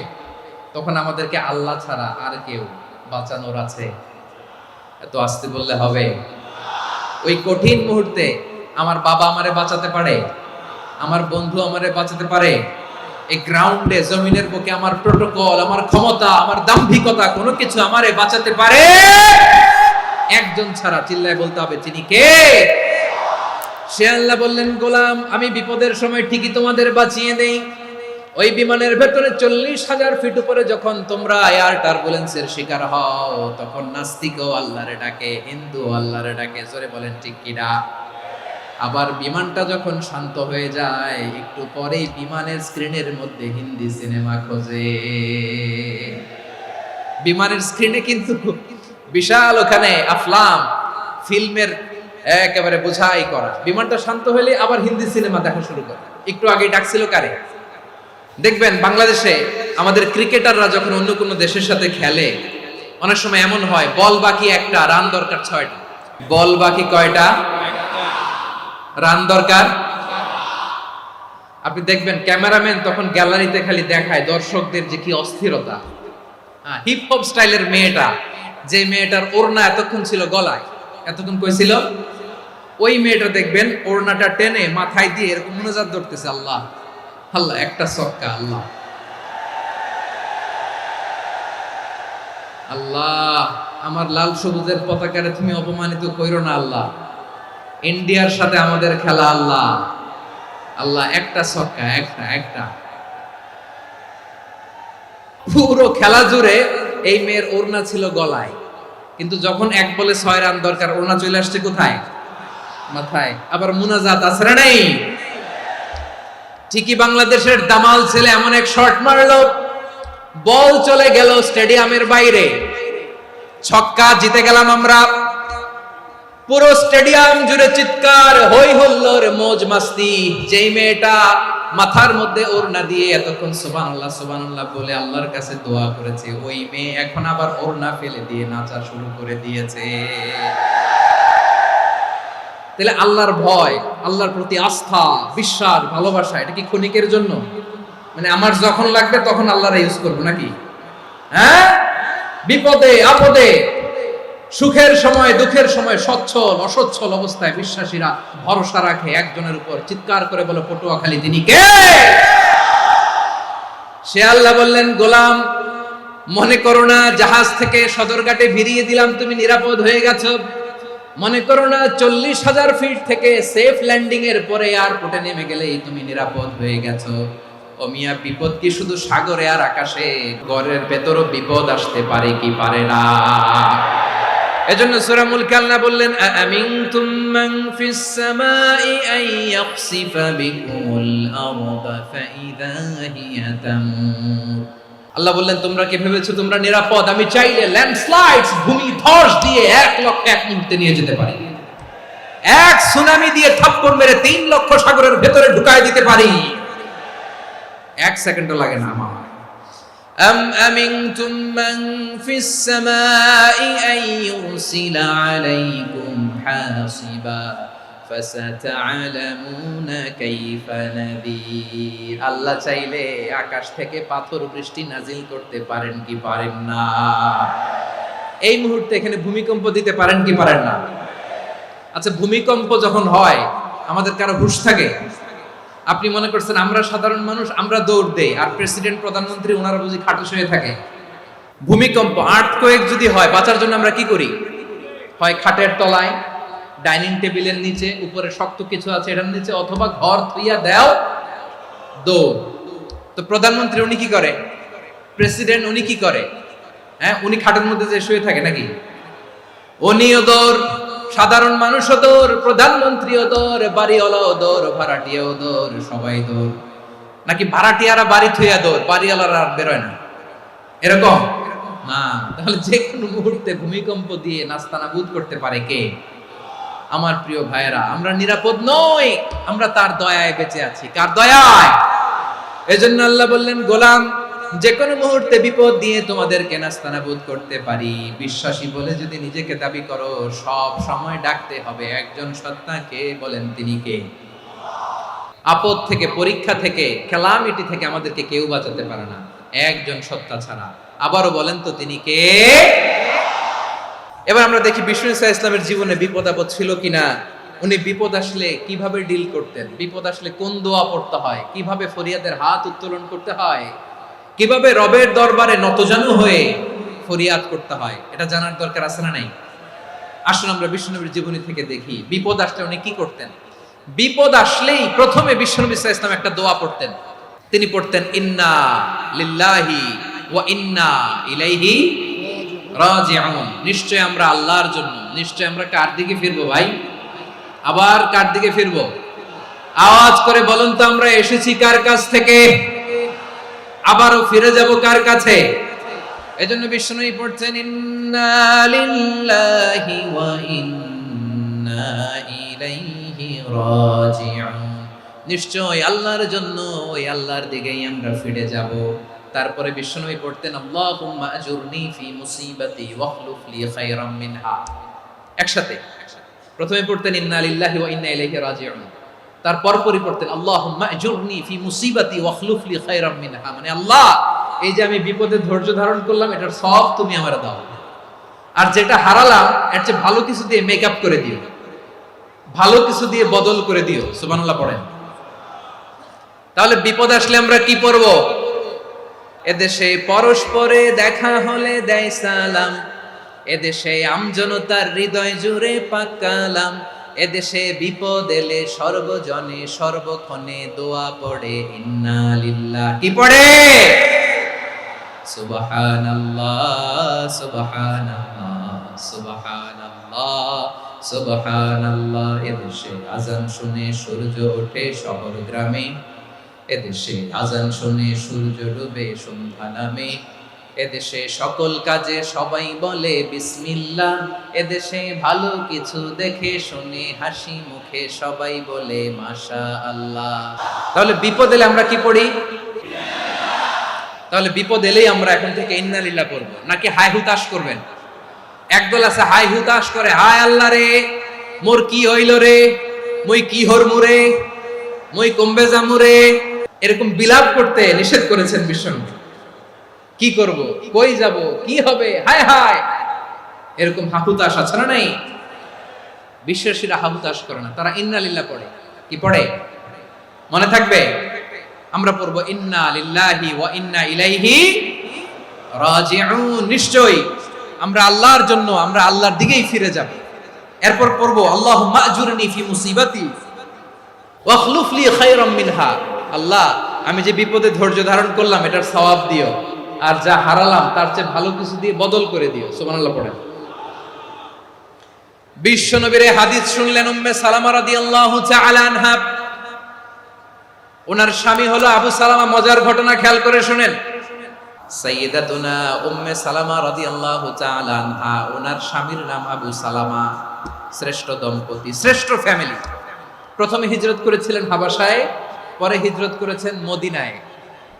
তখন আমাদেরকে আল্লাহ ছাড়া আর কেউ বাঁচানোর আছে? এত আস্তে বললে হবে? ওই কঠিন মুহূর্তে আমার বাবা আমারে বাঁচাতে পারে, আমার বন্ধু আমারে বাঁচাতে পারে। এই গ্রাউন্ডে, জমিনের বুকে আমার প্রোটোকল, আমার ক্ষমতা, আমার দাম্ভিকতা কোনো কিছু আমারে বাঁচাতে পারে? একজন ছাড়া, চিল্লায় বলতে হবে তিনি কে? সে আল্লাহ বললেন, গোলাম আমি বিপদের সময় ঠিকই তোমাদের বাঁচিয়ে দেই। ওই বিমানের ভেতরে 40,000 ফিট উপরে যখন তোমরা এয়ার টার্বুলেন্সের শিকার হও, তখন নাস্তিকও আল্লাহরে ডাকে, হিন্দু আল্লাহরে ডাকে, জোরে বলেন ঠিক কিনা? আবার বিমানটা যখন শান্ত হয়ে যায়, একটু পরেই বিমানের স্ক্রিনের মধ্যে হিন্দি সিনেমা খোঁজে। বিমানের স্ক্রিনে কিন্তু বিশাল ওখানে আফলাম, ফিল্মের একেবারে বোঝাই করা। বিমানটা শান্ত হলে আবার হিন্দি সিনেমা দেখা শুরু করে। একটু আগে ডাকছিল কারে? দেখবেন বাংলাদেশে আমাদের ক্রিকেটাররা যখন অন্য কোনো দেশের সাথে খেলে, অনেক সময় এমন হয় বল বাকি একটা, রান দরকার 6টা। বল বাকি কয়টা? রান দরকার। আপনি দেখবেন ক্যামেরাম্যান তখন গ্যালারিতে খালি দেখায় দর্শকদের যে কি অস্থিরতা। হিপ হপ স্টাইলের মেয়েটা, যে মেয়েটার ওড়না এতক্ষণ ছিল গলায়, এতক্ষণ কই ছিল, ওই মেয়েটা দেখবেন ওড়নাটা টেনে মাথায় দিয়ে এরকম মুনাজাত ধরতেছে, আল্লাহ আল্লাহ, একটা ছক্কা, আল্লাহ আল্লাহ, আমার লাল সবুজের পতাকারে তুমি অপমানিত কইরো না আল্লাহ, ইন্ডিয়ার সাথে আমাদের খেলা, আল্লাহ আল্লাহ, একটা ছক্কা, একটা। পুরো খেলা জুড়ে এই মেয়ের ওড়না ছিল গলায়, কিন্তু যখন 1 বলে 6 রান দরকার, ওড়না চলে আসছে কোথায়? মাথায়। আবার মুনাজাত আছে না নাই? ঠিকই বাংলাদেশের দামাল ছেলে এমন এক শট মারলো, বল চলে গেল স্টেডিয়ামের বাইরে, ছক্কা, জিতে গেলাম আমরা। পুরো স্টেডিয়াম জুড়ে চিৎকার, হই হুল্লোড়, মौज মাস্তি। যেই মেয়েটা মাথার মধ্যে ওড়না দিয়ে এতক্ষণ সুবহানাল্লাহ সুবহানাল্লাহ বলে আল্লাহর কাছে দোয়া করেছে, ওই মেয়ে এখন আবার ওড়না ফেলে দিয়ে নাচা শুরু করে দিয়েছে। তাহলে আল্লাহর ভয়, আল্লাহর প্রতি আস্থা, বিশ্বাস, ভালোবাসা, এটা কি ক্ষণিকের জন্য? মানে আমার যখন লাগবে তখন আল্লাহর ইউজ করবো নাকি? হ্যাঁ, বিপদে আপদে, সুখের সময় দুঃখের সময়, সচ্ছল অসচ্ছল অবস্থায় বিশ্বাসীরা ভরসা রাখে একজনের উপর। চিৎকার করে বলো পটুয়াখালী তিনি কে? সে আল্লাহ বললেন, গোলাম মনে করো না জাহাজ থেকে সদরঘাটে ভিড়িয়ে দিলাম, তুমি নিরাপদ হয়ে গেছো। মনে করো না 40,000 ফিট থেকে সেফ ল্যান্ডিং এর পরে এয়ারপোর্টে নেমে গেলেই তুমি নিরাপদ হয়ে গেছো। ও মিয়া, বিপদ কি শুধু সাগরে আর আকাশে? ঘরের ভেতরও বিপদ আসতে পারে কি পারে না? এজন্য সূরা মুলক আল্লাহ বললেন, আমিনতুম মান ফিস সামাই আন ইয়াখসিফা বিকুমুল আরদা ফাইদা হিয়া তামুর। আল্লাহ বললেন, তোমরা কি ভেবেছো তোমরা নিরাপদ? আমি চাইলে ল্যান্ডস্লাইডস, ভূমি ধস দিয়ে 1 লক্ষ 1 মুহূর্তে নিয়ে যেতে পারি। এক সুনামি দিয়ে থাপ্পড় মেরে 3 লক্ষ সাগরের ভেতরে ঢুকায় দিতে পারি। 1 সেকেন্ডও লাগে না আমার। أم أمنتم من في السماء أن يرسل عليكم حاصبا فستعلمون كيف نذير। আল্লাহ চাইলে আকাশ থেকে পাথর বৃষ্টি নাজিল করতে পারেন কি পারেন না? এই মুহূর্তে এখানে ভূমিকম্প দিতে পারেন কি পারেন না? আচ্ছা, ভূমিকম্প যখন হয় আমাদের কারো হুঁশ থাকে? আপনি মনে করছেন আমরা সাধারণ মানুষ, আমরা দৌড় দেই, আর প্রেসিডেন্ট প্রধানমন্ত্রী ওনারা বুঝি খাটে শুয়ে থাকে? ভূমিকম্প, আর্থকোয়েক যদি হয়, বাঁচার জন্য আমরা কি করি? হয় খাটের তলায়, ডাইনিং টেবিলের নিচে, উপরে শক্ত কিছু আছে এটার নিচে, অথবা ঘর থুইয়া দেও দৌড়। তো প্রধানমন্ত্রী উনি কি করে, প্রেসিডেন্ট উনি কি করে? হ্যাঁ, উনি খাটের মধ্যে যে শুয়ে থাকে নাকি? উনিও দৌড়, সাধারণ মানুষও দৌড়, প্রধানমন্ত্রীও দৌড়, বাড়িওয়ালাও দৌড়, ভাড়াটিয়াও দৌড়, সবাই দৌড়। নাকি ভাড়াটিয়ারা বাড়ি থুইয়া দৌড়, বাড়িওয়ালারা আর বেরোয় না? এরকম না। তাহলে যে কোনো মুহূর্তে ভূমিকম্প দিয়ে নাস্তানাবুদ করতে পারে কে? আমার প্রিয় ভাইয়েরা, আমরা নিরাপদ নই, আমরা তার দয়ায় বেঁচে আছি। কার দয়ায়? এজন্য আল্লাহ বললেন, গোলাম, যে কোনো মুহূর্তে বিপদ দিয়ে তোমাদেরকে নাস্তানাবুদ করতে পারি। বিশ্বাসী বলে যদি নিজেকে দাবি করো, সব সময় ডাকতে হবে একজন সত্তাকে। বলেন তিনি কে? আপদ থেকে, পরীক্ষা থেকে, ক্যালামিটি থেকে আমাদেরকে কেউ বাঁচাতে পারে না একজন সত্তা ছাড়া। আবারও বলেন তো তিনি কে? এবার আমরা দেখি বিষ্ণু ইসা ইসলামের জীবনে বিপদ আপদ ছিল কিনা। উনি বিপদ আসলে কিভাবে ডিল করতেন, বিপদ আসলে কোন দোয়া পড়তে হয়, কিভাবে ফরিয়াদের হাত উত্তোলন করতে হয়, কিভাবে রবের দরবারে নতজানু হয়ে ফরিয়াদ করতে হয়, এটা জানার দরকার আছে না নাই? আসুন আমরা বিষ্ণুনবীর জীবনী থেকে দেখি বিপদ আসলে উনি কি করতেন। বিপদ আসলেই প্রথমে বিষ্ণুনবী সাল্লাল্লাহু আলাইহি ওয়াসাল্লাম একটা দোয়া পড়তেন। তিনি পড়তেন, ইন্না লিল্লাহি ওয়া ইন্না ইলাইহি রাজিউন। নিশ্চয় আমরা আল্লাহর জন্য, নিশ্চয় আমরা কার দিকে ফিরবো ভাই? আবার কার দিকে ফিরবো? আওয়াজ করে বলুন তো, আমরা এসেছি কার কাছ থেকে, আবারও ফিরে যাব কার কাছে? এজন্য বিষ্ণুই পড়ছেন, ইন্না লিল্লাহি ওয়া ইন্না ইলাইহি রাজিউন। নিশ্চয় আল্লাহর জন্য, ওই আল্লাহর দিকেই আমরা ফিরে যাব। তারপরে বিষ্ণুই পড়তেন, আল্লাহুম্মা আজুরনি ফি মুসিবাতি ওয়াখলুফ লি খায়রাম মিনহা। একসাথে প্রথমে পড়তেন ইন্না লিল্লাহি ওয়া ইন্না ইলাইহি রাজিউন, তারপর পরে পড়তেন আল্লাহুম্মা আজুরনি ফি মুসিবাতি ওয়াখলুফ লি খায়রাম মিনহা। মানে আল্লাহ, এই যে আমি বিপদে ধৈর্য ধারণ করলাম, এটার সব তুমি আমারে দাও, আর যেটা হারালাম এর চেয়ে ভালো কিছু দিয়ে মেকআপ করে দিও, ভালো কিছু দিয়ে বদল করে দিও। সুবহানাল্লাহ পড়েন। তাহলে বিপদ আসলে আমরা কি পড়ব? এদেশে পরস্পরে দেখা হলে দেয় সালাম, এদেশে আমজনতার হৃদয় জুড়ে পাক কালাম, এদেশে বিপদ এলে সর্বজনে সর্বক্ষণে দোয়া পড়ে ইন্না লিল্লাহ। কি পড়ে? সুবহানাল্লাহ সুবহানাল্লাহ সুবহানাল্লাহ সুবহানাল্লাহ। এদেশে আজান শুনে সূর্য ওঠে শহর গ্রামে, এদেশে আজান শুনে সূর্য ডুবে সন্ধ্যা নামে, এদেশে সকল কাজে সবাই বলে বিসমিল্লাহ, এদেশে ভালো কিছু দেখে শুনে হাসি মুখে সবাই বলে মাশাআল্লাহ। তাহলে বিপদ এলে আমরা কি পড়ি? তাহলে বিপদ এলেই আমরা এখন থেকে ইন্না লিল্লাহ পড়ব, নাকি হাই হুতাশ করবেন? একদল আছে হাই হুতাশ করে, হায় আল্লাহ রে, মোর কি হইল রে, মই কি হরমু রে, মই কমবে যামু রে, এরকম বিলাপ করতে নিষেধ করেছেন বিশ্বনবী। কি করব, কই যাব, কি হবে, হায় হায়, এরকম হাহুতাশ আছে না নাই? বিশ্বাসীরা হাহুতাশ করে না, তারা ইন্না লিল্লাহ পড়ে। কি পড়ে মনে থাকবে? আমরা পড়বো ইন্না লিল্লাহি ওয়া ইন্না ইলাইহি রাজিউন। নিশ্চয়ই আমরা আল্লাহর জন্য, আমরা আল্লাহর দিকেই ফিরে যাব। এরপর পড়বো আল্লাহুম্মা আজুরনি ফি মুসিবাতি ওয়াখলুফ লি খায়রাম মিনহা। আল্লাহ, আমি যে বিপদে ধৈর্য ধারণ করলাম এটার সওয়াব দিও, আর যা হারালাম তার চেয়ে ভালো কিছু দিয়ে বদল করে দিও। সুবহানাল্লাহ পড়েন। বিশ্ব নবীর হাদিস শুনলেন উম্মে সালামা রাদিয়াল্লাহু তাআলা আনহা। ওনার স্বামী হলো আবু সালামা। মজার ঘটনা খেয়াল করে শুনেন। সাইয়্যিদাতুনা উম্মে সালামা রাদিয়াল্লাহু তাআলা আনহা, ওনার স্বামীর নাম আবু সালামা। শ্রেষ্ঠ দম্পতি, শ্রেষ্ঠ ফ্যামিলি। প্রথমে হিজরত করেছিলেন হাবাসায়, পরে হিজরত করেছেন মদিনায়।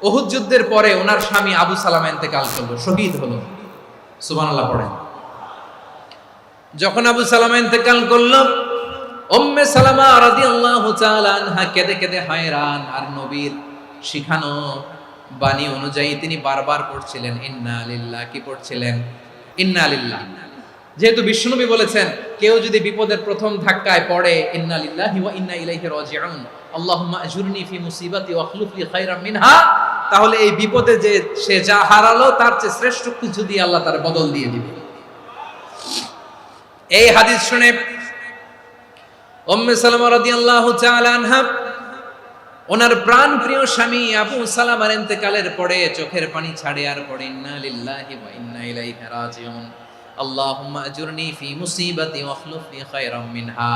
উহুদ যুদ্ধের পরে ওনার স্বামী আবু সালামা ইন্তেকাল করলো, শহীদ হলো। সুবহানাল্লাহ পড়েন। যখন আবু সালামা ইন্তেকাল করলো, উম্মে সালামা রাদিয়াল্লাহু তাআলা আনহা কেঁদে কেঁদে হয়রান। আর নবীর শিখানো বাণী অনুযায়ী তিনি বারবার পড়ছিলেন ইন্না লিল্লাহ। কি পড়ছিলেন? ইন্না লিল্লাহ। যেহেতু বিশ্বনবী বলেছেন কেউ যদি বিপদের প্রথম ধাক্কায় পড়ে ইন্না লিল্লাহি ওয়া ইন্না ইলাইহি রাজিউন, আল্লাহুম্মা আজুরনি ফি মুসিবাতি ওয়াখলুফ লি খায়রাম মিনহা, তাহলে এই বিপদে যে সে যা হারালো তার চেয়ে শ্রেষ্ঠ কিছু দিয়ে আল্লাহ তার বদল দিয়ে দিবে। এই হাদিস শুনে উম্মে সালামা রাদিয়াল্লাহু তাআলা আনহা ওনার প্রাণ প্রিয় স্বামী আবু সালামার ইন্তেকালের পরে চোখের পানি ছাড়ে আর পড়ে ইন্না লিল্লাহি ওয়া ইন্না ইলাইহি রাজিউন আল্লাহুম্মা আজুরনি ফি মুসিবাতি ওয়াখলুফনি খায়রাম মিনহা।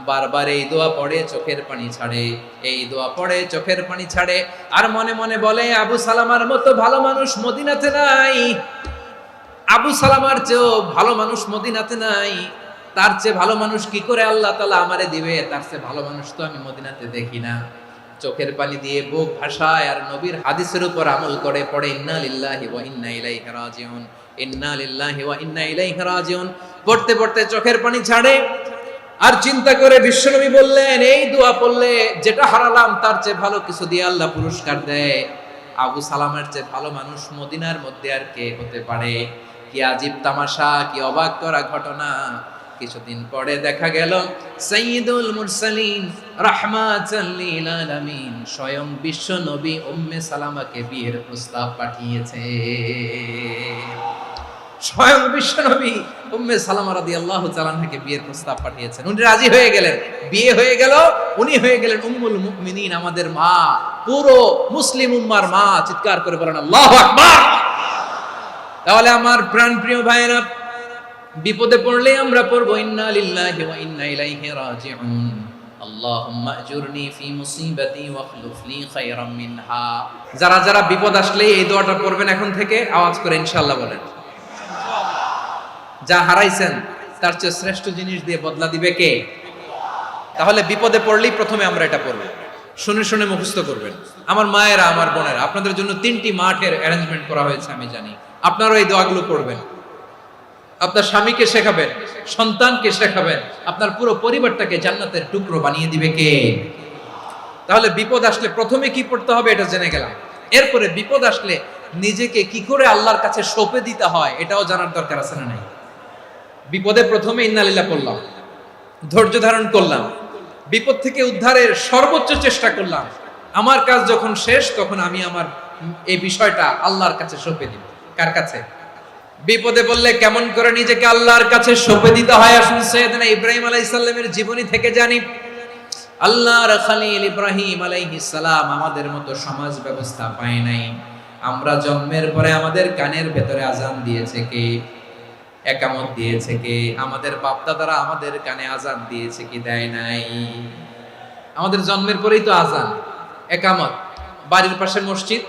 বারবার এই দোয়া পড়ে চোখের পানি ছাড়ে, এই দোয়া পড়ে চোখের পানি ছাড়ে, আর মনে মনে বলে আবু সালামার মতো ভালো মানুষ মদিনাতে নাই, আবু সালামার চেয়েও ভালো মানুষ মদিনাতে নাই, তার চেয়ে ভালো মানুষ কি করে আল্লাহ তাআলা আমারে দিবে, তার চেয়ে ভালো মানুষ তো আমি মদিনাতে দেখি না। চোখের পানি দিয়ে বুক ভাসায় আর নবীর হাদিসের উপর আমল করে পড়ে ইন্না লিল্লাহি ওয়া ইন্না ইলাইহি রাজিউন, ইন্না লিল্লাহি ওয়া ইন্না ইলাইহি রাজিউন। পড়তে পড়তে চোখের পানি ছাড়ে আর চিন্তা করে বিশ্বনবী বললেন, এই দোয়া পড়লে যেটা হারালাম তার চেয়ে ভালো কিছু দিয়ে আল্লাহ পুরস্কার দেয়। আবু সালামের চেয়ে ভালো মানুষ মদিনার মধ্যে আর কে হতে পারে? কি আজীব তামাশা, কি অবাক করা ঘটনা। কিছুদিন পরে দেখা গেল সাইয়্যিদুল মুরসালিন রাহমাতাল লিল আলামিন স্বয়ং বিশ্ব নবী উম্মে সালামাকে বিয়ের প্রস্তাব পাঠিয়েছে। স্বয়ং বিশ্ব নবী উম্মে সালামা রাদিয়াল্লাহু তাআলা আনহাকে বিয়ের প্রস্তাব পাঠিয়েছেন। উনি রাজি হয়ে গেলেন, বিয়ে হয়ে গেল, উনি হয়ে গেলেন উম্মুল মুমিনিন, আমাদের মা, পুরো মুসলিম উম্মার মা। চিৎকার করে বলেন আল্লাহু আকবার। তাহলে আমার প্রাণপ্রিয় ভাইরা, বিপদে পড়লে আমরা পড়বো ইন্না লিল্লাহি ওয়া ইন্না ইলাইহি রাজিউন আল্লাহুম্মা আজুরনি ফি মুসিবাতি ওয়াখলুফনি খায়রাম মিনহা। যারা যারা বিপদ আসলে এই দোয়াটা পড়বেন এখন থেকে, আওয়াজ করে ইনশাআল্লাহ বলেন। যা হারাইছেন তার চেয়ে শ্রেষ্ঠ জিনিস দিয়ে বদলা দিবে কে? তাহলে বিপদে পড়লেই প্রথমে আমরা এটা পড়ব। শুনে শুনে মুখস্থ করবেন। আমার মায়েরা, আমার বোনেরা, আপনাদের জন্য 3টি মাঠের অ্যারেঞ্জমেন্ট করা হয়েছে, আমি জানি। আপনারাও এই দোয়াগুলো পড়বেন, আপনার স্বামীকে শেখাবেন, সন্তানকে শেখাবেন, আপনার পুরো পরিবারটাকে জান্নাতের টুকরো বানিয়ে দিবে কে? তাহলে বিপদ আসলে প্রথমে কি পড়তে হবে এটা জেনে গেলাম। এরপরে বিপদ আসলে নিজেকে কি করে আল্লাহর কাছে সঁপে দিতে হয় এটাও জানার দরকার আছে না নাই? বিপদে প্রথমে ইন্না লিল্লাহ পড়লাম, ধৈর্য ধারণ করলাম, বিপদ থেকে উদ্ধারের সর্বোচ্চ চেষ্টা করলাম। আমার কাজ যখন শেষ তখন আমি আমার এই বিষয়টা আল্লাহর কাছে সঁপে দিব। কার কাছে? বিপদে বললে কেমন করে নিজেকে আল্লাহর কাছে সঁপে দিতে হয় আসুন সাইয়েদনা ইব্রাহিম আলাইহিস সালামের জীবনী থেকে জানি। আল্লাহর খলিল ইব্রাহিম আলাইহিস সালাম আমাদের মতো সমাজ ব্যবস্থা পায় নাই। আমরা জন্মের পরে আমাদের কানের ভেতরে আজান দিয়েছে কে? একামত দিয়েছে কে? আমাদের বাপ দাদারা আমাদের কানে আজান দিয়েছে কি? দেয় নাই। আমাদের জন্মের পরেই তো আজান, একামত, বাড়ির পাশে মসজিদ,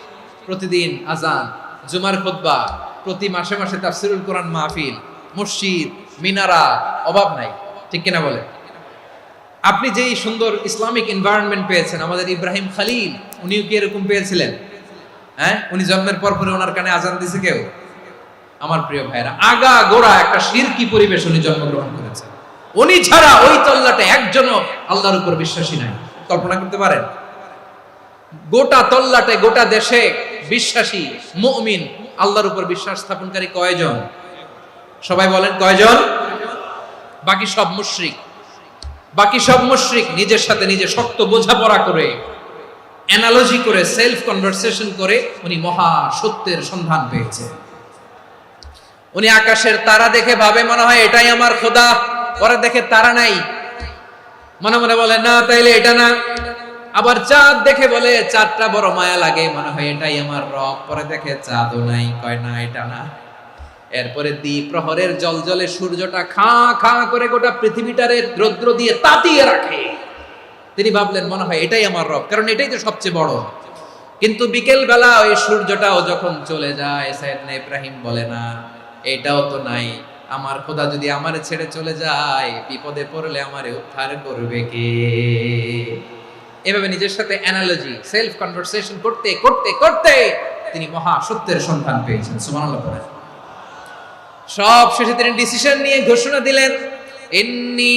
প্রতিদিন আজান, জুমার খুতবা, প্রতি মাসে মাসে তাফসিরুল কোরআন মাহফিল, মসজিদ, মিনারা, অভাব নাই। ঠিক কিনা বলে? আপনি যেই সুন্দর ইসলামিক এনভায়রনমেন্ট পেয়েছেন, আমাদের ইব্রাহিম খলিল উনিও কি এরকম পেয়েছিলেন? হ্যাঁ, উনি জন্মের পর পরে ওনার কানে আজান দিয়েছে কেউ? আমার প্রিয় ভাইরা, আগা গোড়া একটা শিরকি পরিবেশ উনি জন্মগ্রহণ করেছেন। উনি ছাড়া ওই তল্লাটে একজনও আল্লাহর উপর বিশ্বাসী নাই। কল্পনা করতে পারেন? গোটা তল্লাটে, গোটা দেশে বিশ্বাসী মুমিন, আল্লাহর উপর বিশ্বাস স্থাপনকারী কয়জন? সবাই বলেন কয়জন? বাকি সব মুশরিক। বাকি সব মুশরিক নিজের সাথে নিজে শক্ত বোঝাপড়া করে, অ্যানালজি করে, সেলফ কনভারসেশন করে উনি মহা সত্যের সন্ধান পেয়েছে। উনি আকাশের তারা দেখে ভাবে মনে হয় এটাই আমার খোদা, পরে দেখে তারা নাই, মনে মনে বলে না তাইলে এটা না। আবার চাঁদ দেখে বলে চাঁদটা বড় মায়া লাগে, মনে হয় এটাই আমার রব, পরে দেখে চাঁদও নাই, কয় না এটা না। এরপরে দ্বীপ প্রহরের জলজলে সূর্যটা খাঁ খাঁ করে গোটা পৃথিবীটারে রৌদ্র দিয়ে তাতিয়ে রাখে। তিনি ভাবলেন মনে হয় এটাই আমার রব, কারণ এটাই তো সবচেয়ে বড়। কিন্তু বিকেল বেলা ওই সূর্যটাও যখন চলে যায়, সাইয়েদনা ইব্রাহিম বলে না এটাও তো নাই, আমার খোদা যদি আমারে ছেড়ে চলে যায়, বিপদে পড়লে আমারে উদ্ধার করবে কে? এভাবে নিজের সাথে অ্যানালজি, সেলফ কনভারসেশন করতে করতে করতে তিনি মহা সত্যের সন্ধান পেয়েছেন। সুবহানাল্লাহ পড়েন। সব শেষে তিনি ডিসিশন নিয়ে ঘোষণা দিলেন, ইন্নী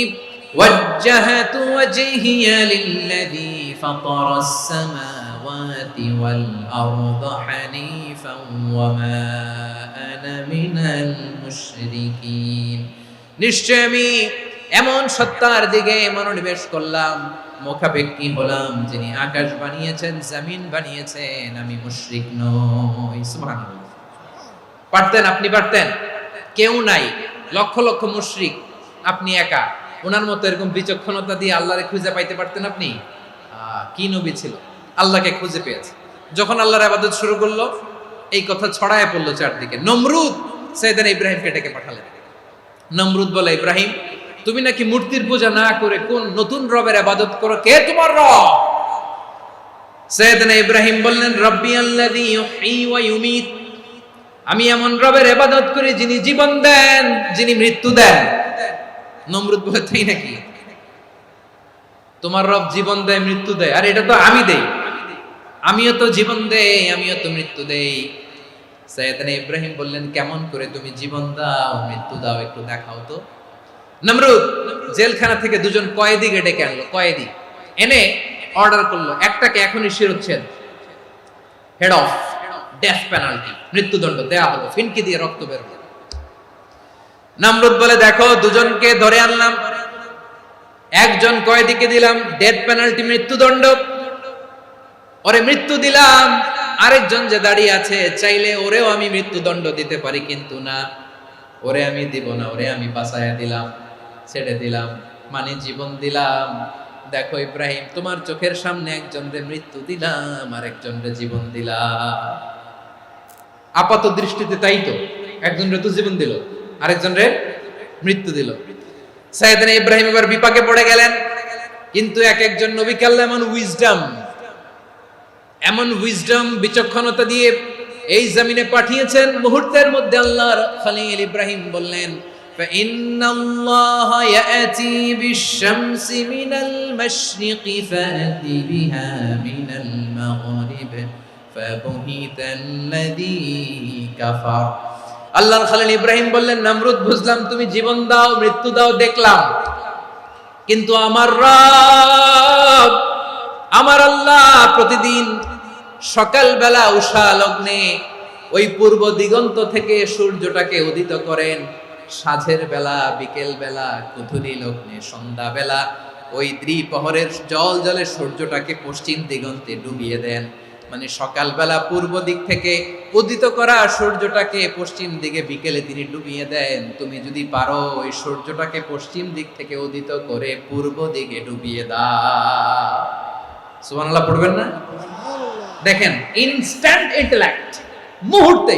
ওয়াজ্জাহাতু ওয়াজহিয়া লিল্লাযী ফাতারাস সামাওয়াতি ওয়াল আরদা হানিফান ওয়া মা আনা মিনাল মুশরিকিন। নিশ্চয় আমি এমন সত্তার দিকে মনোনিবেশ করলাম, মুখাপেক্ষী হলাম, যিনি আকাশ বানিয়েছেন, জমিন বানিয়েছেন, আমি মুশরিক নই। সুবহানাল্লাহ। পারতেন? আপনি পারতেন? কেউ নাই, লক্ষ লক্ষ মুশরিক, আপনি একা। ওনার মতো এরকম বিচক্ষণতা দিয়ে আল্লাহরে খুঁজে পাইতে পারতেন আপনি? কি নবী ছিল, আল্লাহকে খুঁজে পেয়েছে। যখন আল্লাহর ইবাদত শুরু করলো, এই কথা ছড়ায় পড়লো চারদিকে। নমরুদ সাইয়েদনা ইব্রাহিমকে ডেকে পাঠালেন। নমরুদ বলে, ইব্রাহিম, তুমি নাকি মূর্তির পূজা না করে কোন নতুন রবের ইবাদত করো, কে তোমার রব? সাইয়েদনা ইব্রাহিম বললেন, রব্বি আল্লাযী ইউহয়ী ওয়া ইউমীত, আমি এমন রবের ইবাদত করি যিনি জীবন দেন, যিনি মৃত্যু দেন। নমরুদ বলে, তাই নাকি? তোমার রব জীবন দেয়, মৃত্যু দেয়, আর এটা তো আমি দেই। আমিও তো জীবন দেই, আমিও তো মৃত্যু দেই। সাইয়েদনা ইব্রাহিম বললেন, কেমন করে তুমি জীবন দাও, মৃত্যু দাও, একটু দেখাও তো। নমরুদ জেলখানা থেকে দুজন কয়েদিকে ডেকে আনলো। কয়েদি এনে অর্ডার করলো, একটাকে এখনই শিরোচ্ছেদ, হেড অফ, ডেথ পেনাল্টি, মৃত্যুদণ্ড দেয়া হলো, ফিনকি দিয়ে রক্ত বের হলো। নমরুদ বলে, দেখো, দুজনকে ধরে আনলাম, একজন কয়েদিকে দিলাম ডেথ পেনাল্টি, মৃত্যুদণ্ড, ওরে মৃত্যু দিলাম। আরেকজন যে দাঁড়িয়ে আছে, চাইলে ওরেও আমি মৃত্যুদণ্ড দিতে পারি, কিন্তু না, ওরে আমি দিব না, ওরে আমি বাঁচায়া দিলাম, ছেড়ে দিলাম, মানে জীবন দিলাম। দেখো ইব্রাহিম, তোমার চোখের সামনে একজনরে মৃত্যু দিলাম, আর একজনরে জীবন দিলাম। আপাত দৃষ্টিতে তাই তো, একজনরে তো জীবন দিল, আরেকজনরে মৃত্যু দিল। সাইয়েদনা ইব্রাহিম এবার বিপাকে পড়ে গেলেন। কিন্তু এক একজন নবীকে আল্লাহ এমন উইজডম বিচক্ষণতা দিয়ে এই জমিনে পাঠিয়েছেন, মুহূর্তের মধ্যে আল্লাহর খলিল ইব্রাহিম বললেন, ফাইন্নাল্লাহা ইয়াতি বিশ-শামসি মিনাল মাশরিকি ফাতি বিহা মিনাল মাগরিব ফাবুহিতাল্লাযী কাফার। আল্লাহর খলিল ইব্রাহিম বললেন, নমরুদ, বুঝলাম তুমি জীবন দাও, মৃত্যু দাও, দেখলাম, কিন্তু আমার রব, আমার আল্লাহ প্রতিদিন সকালবেলা উষা লগ্নে ওই পূর্ব দিগন্ত থেকে সূর্যটাকে উদিত করেন, সাঁঝের বেলা, বিকেল বেলা, কুথুরি লগ্নে, সন্ধ্যা বেলা ওই দ্বিপ্রহরের জল জলে সূর্যটাকে পশ্চিম দিগন্তে ডুবিয়ে দেন। মানে সকালবেলা পূর্ব দিক থেকে উদিত করা সূর্যটাকে পশ্চিম দিকে বিকেলে তিনি ডুবিয়ে দেন। তুমি যদি পারো ওই সূর্যটাকে পশ্চিম দিক থেকে উদিত করে পূর্ব দিকে ডুবিয়ে দাও। সুবহানাল্লাহ পড়বেন না? দেখেন, ইনস্ট্যান্ট ইন্টেলেক্ট, মুহূর্তে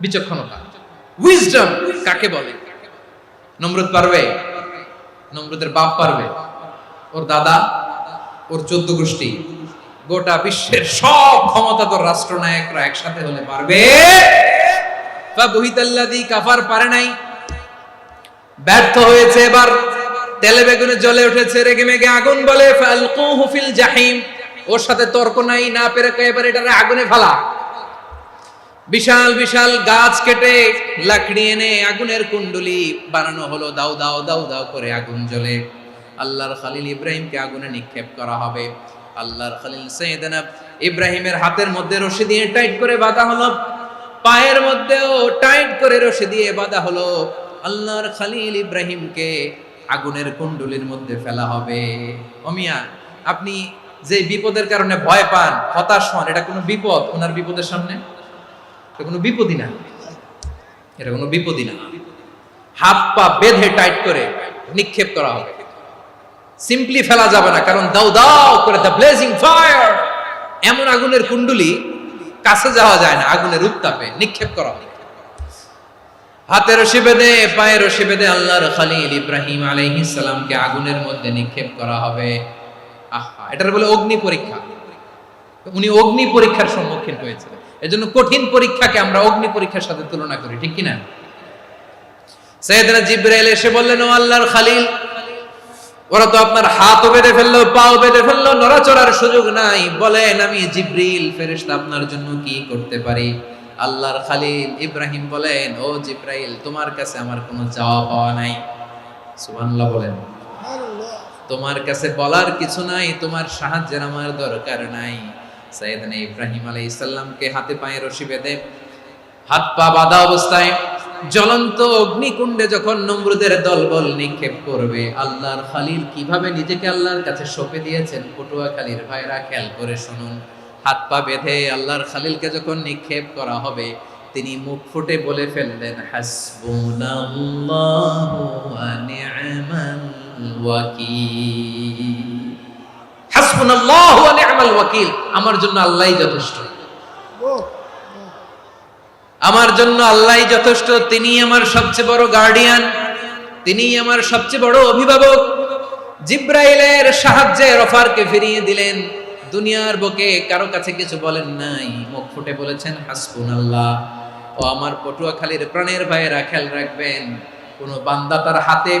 বিচক্ষণতা, উইজডম কাকে বলে? নমরুদ পারবে? নমরুদের বাপ পারবে, ওর দাদা, ওর 14 গোষ্ঠী, গোটা বিশ্বের সব ক্ষমতাধর রাষ্ট্রনায়করা একসাথে হলে পারবে? ফাবুহিতাল্লাযী কাফার পারে নাই, ব্যর্থ হয়েছে। এবার তেলে বেগুনে জ্বলে উঠেছে, রেগে মেগে আগুন বলে, ফালকুহু ফিল জাহিম, ওর সাথে তর্ক নাই, না পেরে এবার এটারে আগুনে ফেলা। বিশাল বিশাল গাছ কেটে লাকড়ি এনে আগুনের কুণ্ডলি বানানো হলো, দাও দাও দাও দাও করে আগুন জ্বলে। আল্লাহর খলিল ইব্রাহিমকে আগুনে নিক্ষেপ করা হবে। আল্লাহর খলিল সাইয়েদনা ইব্রাহিমের হাতের মধ্যে রশি দিয়ে টাইট করে বাঁধা হলো, পায়ের মধ্যেও টাইট করে রশি দিয়ে বাঁধা হলো। আল্লাহর খলিল ইব্রাহিমকে আগুনের কুণ্ডলির মধ্যে ফেলা হবে। ও মিয়া, আপনি যে বিপদের কারণে ভয় পান, হতাশ হন, এটা কোনো বিপদ? ওনার বিপদের সামনে এটা কোনো বিপদই না, এটা কোনো বিপদই না। হাত পা বেঁধে টাইট করে নিক্ষেপ করা হবে, সিম্পলি ফেলা যাবে না, কারণ দাও দাও করে দ্য ব্লেজিং ফায়ার, এমন আগুনের কুণ্ডলি, কাছে যাওয়া যায় না, আগুনের উত্তাপে নিক্ষেপ করা হবে। হাতে রশি বেঁধে, পায়ে রশি বেঁধে আল্লাহর খলিল ইব্রাহিম আলাইহিস সালামকে আগুনের মধ্যে নিক্ষেপ করা হবে। আহা, এটার বলে অগ্নি পরীক্ষা। উনি অগ্নি পরীক্ষার সম্মুখীন হয়েছিলেন। এজন্য কঠিন পরীক্ষাকে আমরা অগ্নি পরীক্ষার সাথে তুলনা করি, ঠিক কিনা? সাইয়েদনা জিবরাইল এসে বললেন, ও আল্লাহর খলিল, ওরা তো আপনার হাতও বেঁধে ফেললো, পাও বেঁধে ফেললো, নড়াচড়ার সুযোগ নাই, বলেন আমি জিবরিল ফেরেশতা আপনার জন্য কি করতে পারি? আল্লাহর খলিল ইব্রাহিম বলেন, ও জিবরাইল, তোমার কাছে আমার কোনো চাওয়া পাওয়া নাই। সুবহানাল্লাহ বলেন। তোমার কাছে বলার কিছু নাই, তোমার সাহায্যের আমার দরকার নাই। সাইয়েদনা ইব্রাহিম আলাইহিস সালামকে হাতে পায়ে রশি বেঁধে, হাত পা বাঁধা অবস্থায় জ্বলন্ত অগ্নিকুণ্ডে যখন নমরুদের দলবল নিক্ষেপ করবে, আল্লাহর খলিল কিভাবে নিজেকে আল্লাহর কাছে সঁপে দিয়েছেন, পটুয়াখালীর ভাইরা খেয়াল করে শুনুন। হাত পা বেঁধে আল্লাহর খলিলকে যখন নিক্ষেপ করা হবে, তিনি মুখ ফুটে বলে ফেললেন, হাসবুনাল্লাহু ওয়া নি'মাল ওয়াকিল। হাসবুনাল্লাহু ওয়া নি'মাল ওয়াকিল, আমার জন্য আল্লাহই যথেষ্ট, আমার জন্য আল্লাহই যথেষ্ট। তিনি আমার সবচেয়ে বড় গার্ডিয়ান, তিনি আমার সবচেয়ে বড় অভিভাবক। জিব্রাইলের সাহায্যে অফারকে ফিরিয়ে দিলেন, দুনিয়ার বুকে কারো কাছে কিছু বলেন নাই, মুখ ফুটে বলেছেন হাসবুনাল্লাহ। ও আমার পটুয়াখালীর প্রাণের ভাইয়েরা, খেয়াল রাখবেন, কোন বান্দা তার হাতে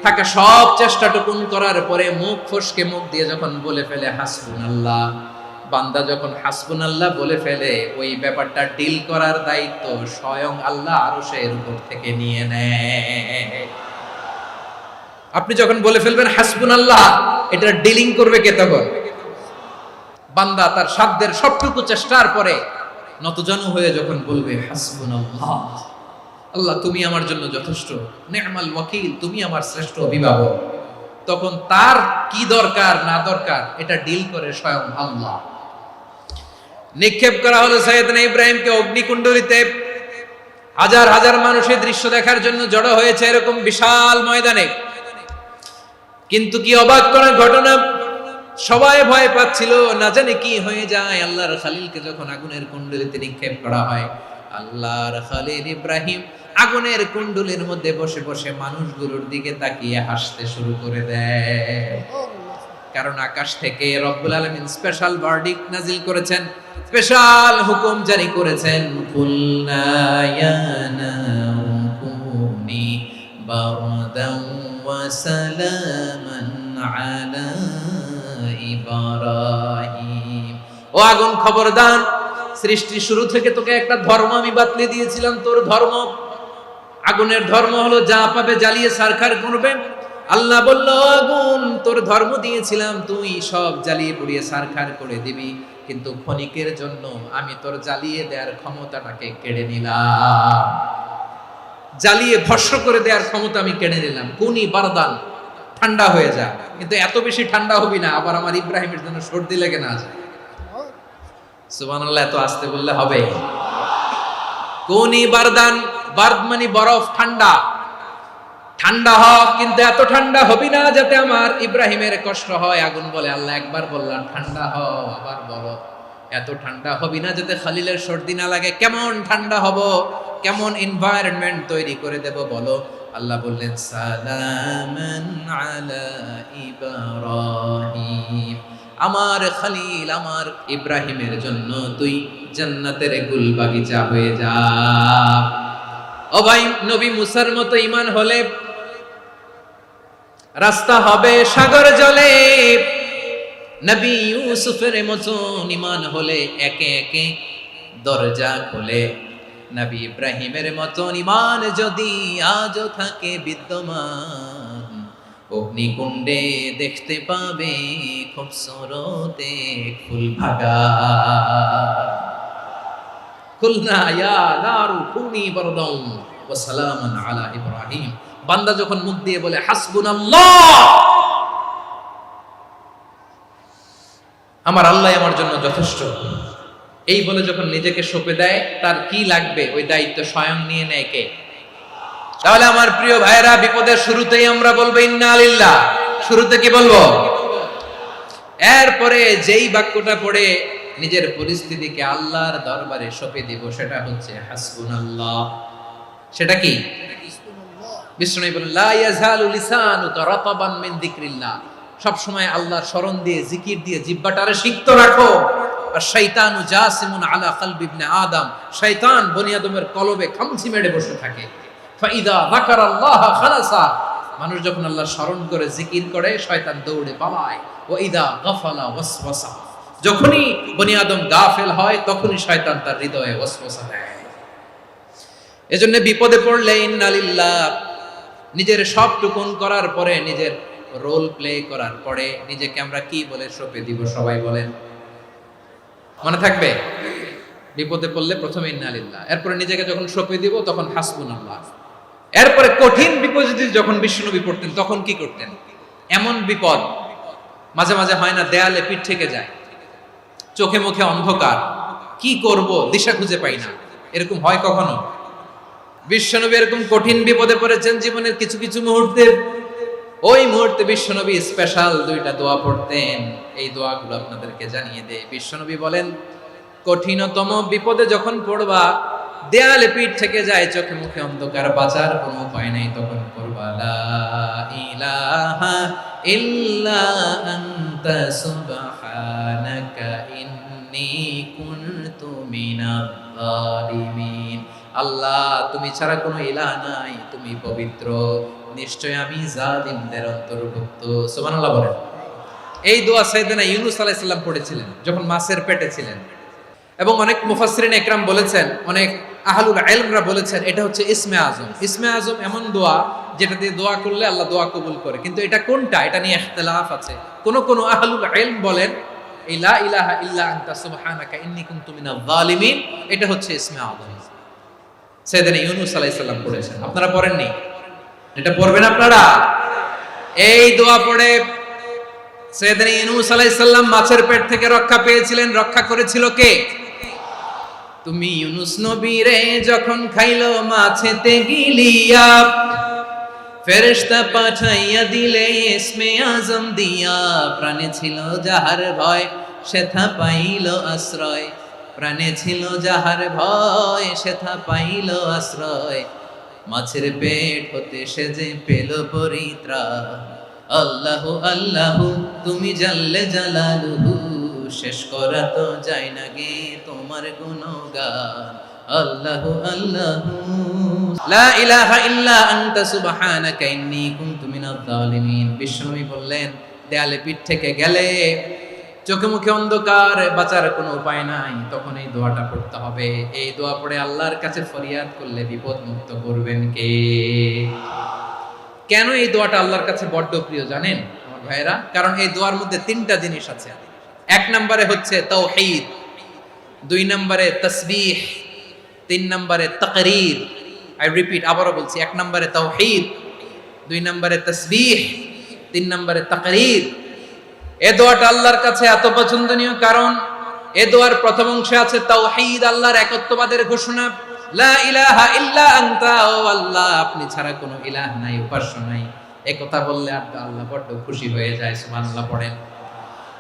থাকা সব চেষ্টাটুকুন করার পরে মুখ ফসকে মুখ দিয়ে যখন বলে ফেলে হাসবুনাল্লাহ, বান্দা যখন হাসবুনাল্লাহ বলে ফেলে, ওই ব্যাপারটা ডিল করার দায়িত্ব স্বয়ং আল্লাহ আরশের উপর থেকে নিয়ে নেয়। আপনি যখন বলে ফেলবেন হাসবুনাল্লাহ, এটা ডিলিং করবে কে তখন? বান্দা তার সাধ্যের সবটুকু চেষ্টার পরে নতজানু হয়ে যখন বলবে হাসবুনাল্লাহ, আল্লাহ তুমি আমার জন্য যথেষ্ট, নি'মাল ওয়াকিল, তুমি আমার শ্রেষ্ঠ অভিভাবক, তখন তার কি দরকার না দরকার এটা ডিল করে স্বয়ং আল্লাহ। নিক্ষেপ করা হলো সাইয়েদনা ইব্রাহিমকে অগ্নিকুণ্ডলিতে। হাজার হাজার মানুষের দৃশ্য দেখার জন্য জড়ো হয়েছে এরকম বিশাল ময়দানে। কিন্তু কি অবাক করার ঘটনা, সবাই ভয় পাচ্ছিল, না জানে কি হয়ে যায়। আল্লাহর খলিলকে যখন আগুনের কুণ্ডলিতে নিক্ষেপ করা হয়, আল্লাহর খলিল ইব্রাহিম আগুনের কুণ্ডলীর মধ্যে বসে বসে মানুষগুলোর দিকে তাকিয়ে হাসতে শুরু করে দেয়। কারণ আকাশ থেকে রব্বুল আলামিন স্পেশাল ভার্ডিক্ট নাজিল করেছেন, স্পেশাল হুকুম জারি করেছেন, কুলনা ইয়া নারু কুনি বারদান ওয়া সালামান আলা ইব্রাহিম। ও আগুন খবরদার, সৃষ্টির শুরু থেকে তোকে একটা ধর্ম আমি বাতলে দিয়েছিলাম, তোর ধর্ম, আগুনের ধর্ম হলো যা পাবে জ্বালিয়ে সারখার করবে। আল্লাহ বলল, আগুন তোর ধর্ম দিয়েছিলাম, তুই সব জ্বালিয়ে পুড়িয়ে সারখার করে দিবি, কিন্তু ক্ষণিকের জন্য আমি তোর জ্বালিয়ে দেওয়ার ক্ষমতাটাকে কেড়ে নিলাম, জ্বালিয়ে ভস্ম করে দেওয়ার ক্ষমতা আমি কেড়ে নিলাম। কুনি বারদান, ঠান্ডা হয়ে যা, কিন্তু এত বেশি ঠান্ডা হবি না আবার আমার ইব্রাহিমের জন্য সর্দি লেগে না যায়। সুবহানাল্লাহ, এত আস্তে বললে হবে? কুনি বারদান, বারদ মানে বরফ, ঠান্ডা, ঠান্ডা হ, কিন্তু এত ঠান্ডা হবি না যাতে আমার ইব্রাহিমের কষ্ট হয়। আগুন বলে, আল্লাহ একবার বললাম ঠান্ডা হ, আবার বলো এত ঠান্ডা হবি না যাতে খলিলের সর্দি না লাগে। কেমন ঠান্ডা হব, কেমন এনভায়রনমেন্ট তৈরি করে দেব বলো? আল্লাহ বললেন, সালামান আলা ইব্রাহিম, আমার খলিল আমার ইব্রাহিমের জন্য তুই জান্নাতের গুল বাগিচা হয়ে যা। ও ভাই, নবী মুসার মতো ঈমান হলে রাস্তা হবে সাগর জলে, নবী ইউসুফের মতো ঈমান হলে একে একে দরজা খোলে, নবী ইব্রাহিমের মতো ঈমান যদি আজও থাকে বিদ্যমান, অগ্নিকুণ্ডে দেখতে পাবে খুবসুরত এক ফুল ভাগা। কুলনা ইয়া নারু কুনি বারদান ওয়া সালামান আলা ইব্রাহিম। বান্দা যখন মুখ দিয়ে বলে হাসবুনাল্লাহ, আমার আল্লাহ আমার জন্য যথেষ্ট, এই বলে যখন নিজেকে সঁপে দেয়, তার কি লাগবে ওই দায়িত্ব স্বয়ং নিয়ে নেয় কে? তাহলে আমার প্রিয় ভাইয়েরা, বিপদের শুরুতেই আমরা বলবো ইন্না লিল্লাহ। শুরুতে কি বলবো? এরপরে যেই বাক্যটা পড়ে নিজের পরিস্থিতিকে আল্লাহর দরবারে সঁপে দিব, সেটা হচ্ছে হাসবুনাল্লাহ। সেটা কি? বিষ্ণু বলেন, লা ইয়াজালু লিসানুকা রাতাবান মিন যিকরিল্লাহ, সব সময় আল্লাহর স্মরণ দিয়ে, জিকির দিয়ে জিহ্বাটারে সিক্ত রাখো। আর শয়তানু জাসিমুন আলা কলবি ইবনে আদম, শয়তান বনি আদমের কলবে খামচি মেরে বসে থাকে। ফাইদা যাকারাল্লাহ খালাসা, মানুষ যখন আল্লাহর স্মরণ করে জিকির করে, শয়তান দৌড়ে পালায়। ওয়া ইদা গাফালা ওয়াসওয়াসা, যখনই বনি আদম গাফেল হয় তখনই শয়তান তার হৃদয়ে ওয়াসওয়াসা দেয়। এজন্য বিপদে পড়লে ইন্না লিল্লাহ, নিজের সবটুকুন করার পরে, নিজের রোল প্লে করার পরে নিজেকে আমরা কি বলে সঁপে দিব? সবাই বলেন, মনে থাকবে? বিপদে পড়লে প্রথমে ইন্না লিল্লাহ, এরপরে নিজেকে যখন সঁপে দিব তখন হাসবুনাল্লাহ। এরপরে কঠিন বিপদে যখন বিশ্বনবী পড়তেন তখন কি করতেন? এমন বিপদ মাঝে মাঝে হয় না, দেয়ালে পিঠ থেকে যায়, চোখে মুখে অন্ধকার, কি করব দিশা খুঁজে পাই না, এরকম হয় কখনো? বিশ্বনবী এরকম কঠিন বিপদে পড়েছেন জীবনের কিছু কিছু মুহূর্তে, ওই মুহূর্তে বিশ্বনবী স্পেশাল দুইটা দোয়া পড়তেন। এই দোয়াগুলো আপনাদেরকে জানিয়ে দেয়। বিশ্বনবী বলেন, কঠিনতম বিপদে যখন পড়বা, দেয়ালে পিঠ থেকে যায়, চোখে মুখে অন্ধকার, বাঁচার কোনো উপায় নাই, তখন পড়বা লা ইলাহা ইল্লা আনতা সুবহানাকা ইন্নী কুনতু মিনাজ জালিমিন। আল্লাহ, তুমি ছাড়া কোনো ইলাহ নাই, তুমি পবিত্র, নিশ্চয় আমি জালিমদের অন্তর্ভুক্ত। সুবহানাল্লাহ বলেন। এই দোয়া সাইয়েদনা ইউনূস আলাইহিস সালাম পড়েছিলেন যখন মাছের পেটে ছিলেন। এবং অনেক মুফাসসিরিন একরাম বলেছেন, অনেক আহলুল ইলমরা বলেছেন, এটা হচ্ছে ইসমে আজম। ইসমে আজম এমন দোয়া যেটা দিয়ে দোয়া করলে আল্লাহ দোয়া কবুল করে। কিন্তু এটা কোনটা, এটা নিয়ে ইখতিলাফ আছে। কোন আহলুল ইলম বলেন এই লা ইলাহা ইল্লা আনতা সুবহানাকা ইন্নী কুনতু মিনাজ জালিমিন, এটা হচ্ছে ইসমে আজম। সাইয়েদনা ইউনূস আলাইহিস সালাম পড়েছেন, আপনারা পড়েননি? এটা পড়বেন আপনারা। এই দোয়া পড়ে সাইয়েদনা ইউনূস আলাইহিস সালাম মাছের পেট থেকে রক্ষা পেয়েছিলেন। রক্ষা করেছিল কে? তুমি ইউনূস নবীরে যখন খাইলো মাছেতে গিলিয়া, ফেরেশতা পাঠাইয়া দিলে ইসমে আজম দিয়া। প্রাণে ছিল যাহার ভয়, সেথা পাইল আশ্রয়। প্রাণে ছিল যাহার ভয়, সেথা পাইল আশ্রয়। মাছের পেট হতে সে যে পেল পরিত্রাণ। আল্লাহু আল্লাহু তুমি জাল্লে জালালুহু, শেষ করা তো যায় না গে তোমার গুণগান। আল্লাহু আল্লাহু লা ইলাহা ইল্লা আনতা সুবহানাকা ইন্নী কুনতু মিনাজ জালিমিন। বিশ্বনবী বললেন, দেয়ালে পিঠ থেকে গেলে, চোখে মুখে অন্ধকার, বাঁচার কোনো উপায় নাই, তখন এই দোয়াটা পড়তে হবে। এই দোয়া পড়ে আল্লাহর কাছে ফরিয়াদ করলে বিপদ মুক্ত করবেন কে? কেন এই দোয়াটা আল্লাহর কাছে বড্ড প্রিয় জানেন আমার ভাইয়েরা? কারণ এই দোয়ার মধ্যে তিনটা জিনিস আছে। এক নম্বরে হচ্ছে তাওহীদ, দুই নম্বরে তাসবিহ, তিন নম্বরে তাকরীর। আই রিপিট, আবারও বলছি, এক নম্বরে তাওহীদ, দুই নম্বরে তাসবিহ, তিন নম্বরে তাকরীর। এই দোয়াটা আল্লাহর কাছে এত পছন্দনীয় কারণ এই দোয়ার প্রথম অংশে আছে তাওহীদ, আল্লাহর একত্ববাদের ঘোষণা। লা ইলাহা ইল্লা আনতা, ও আল্লাহ আপনি ছাড়া কোনো ইলাহ নাই, উপাস্য নাই। এই কথা বললে আল্লাহ বড্ড খুশি হয়ে যায়। সুবহানাল্লাহ পড়েন।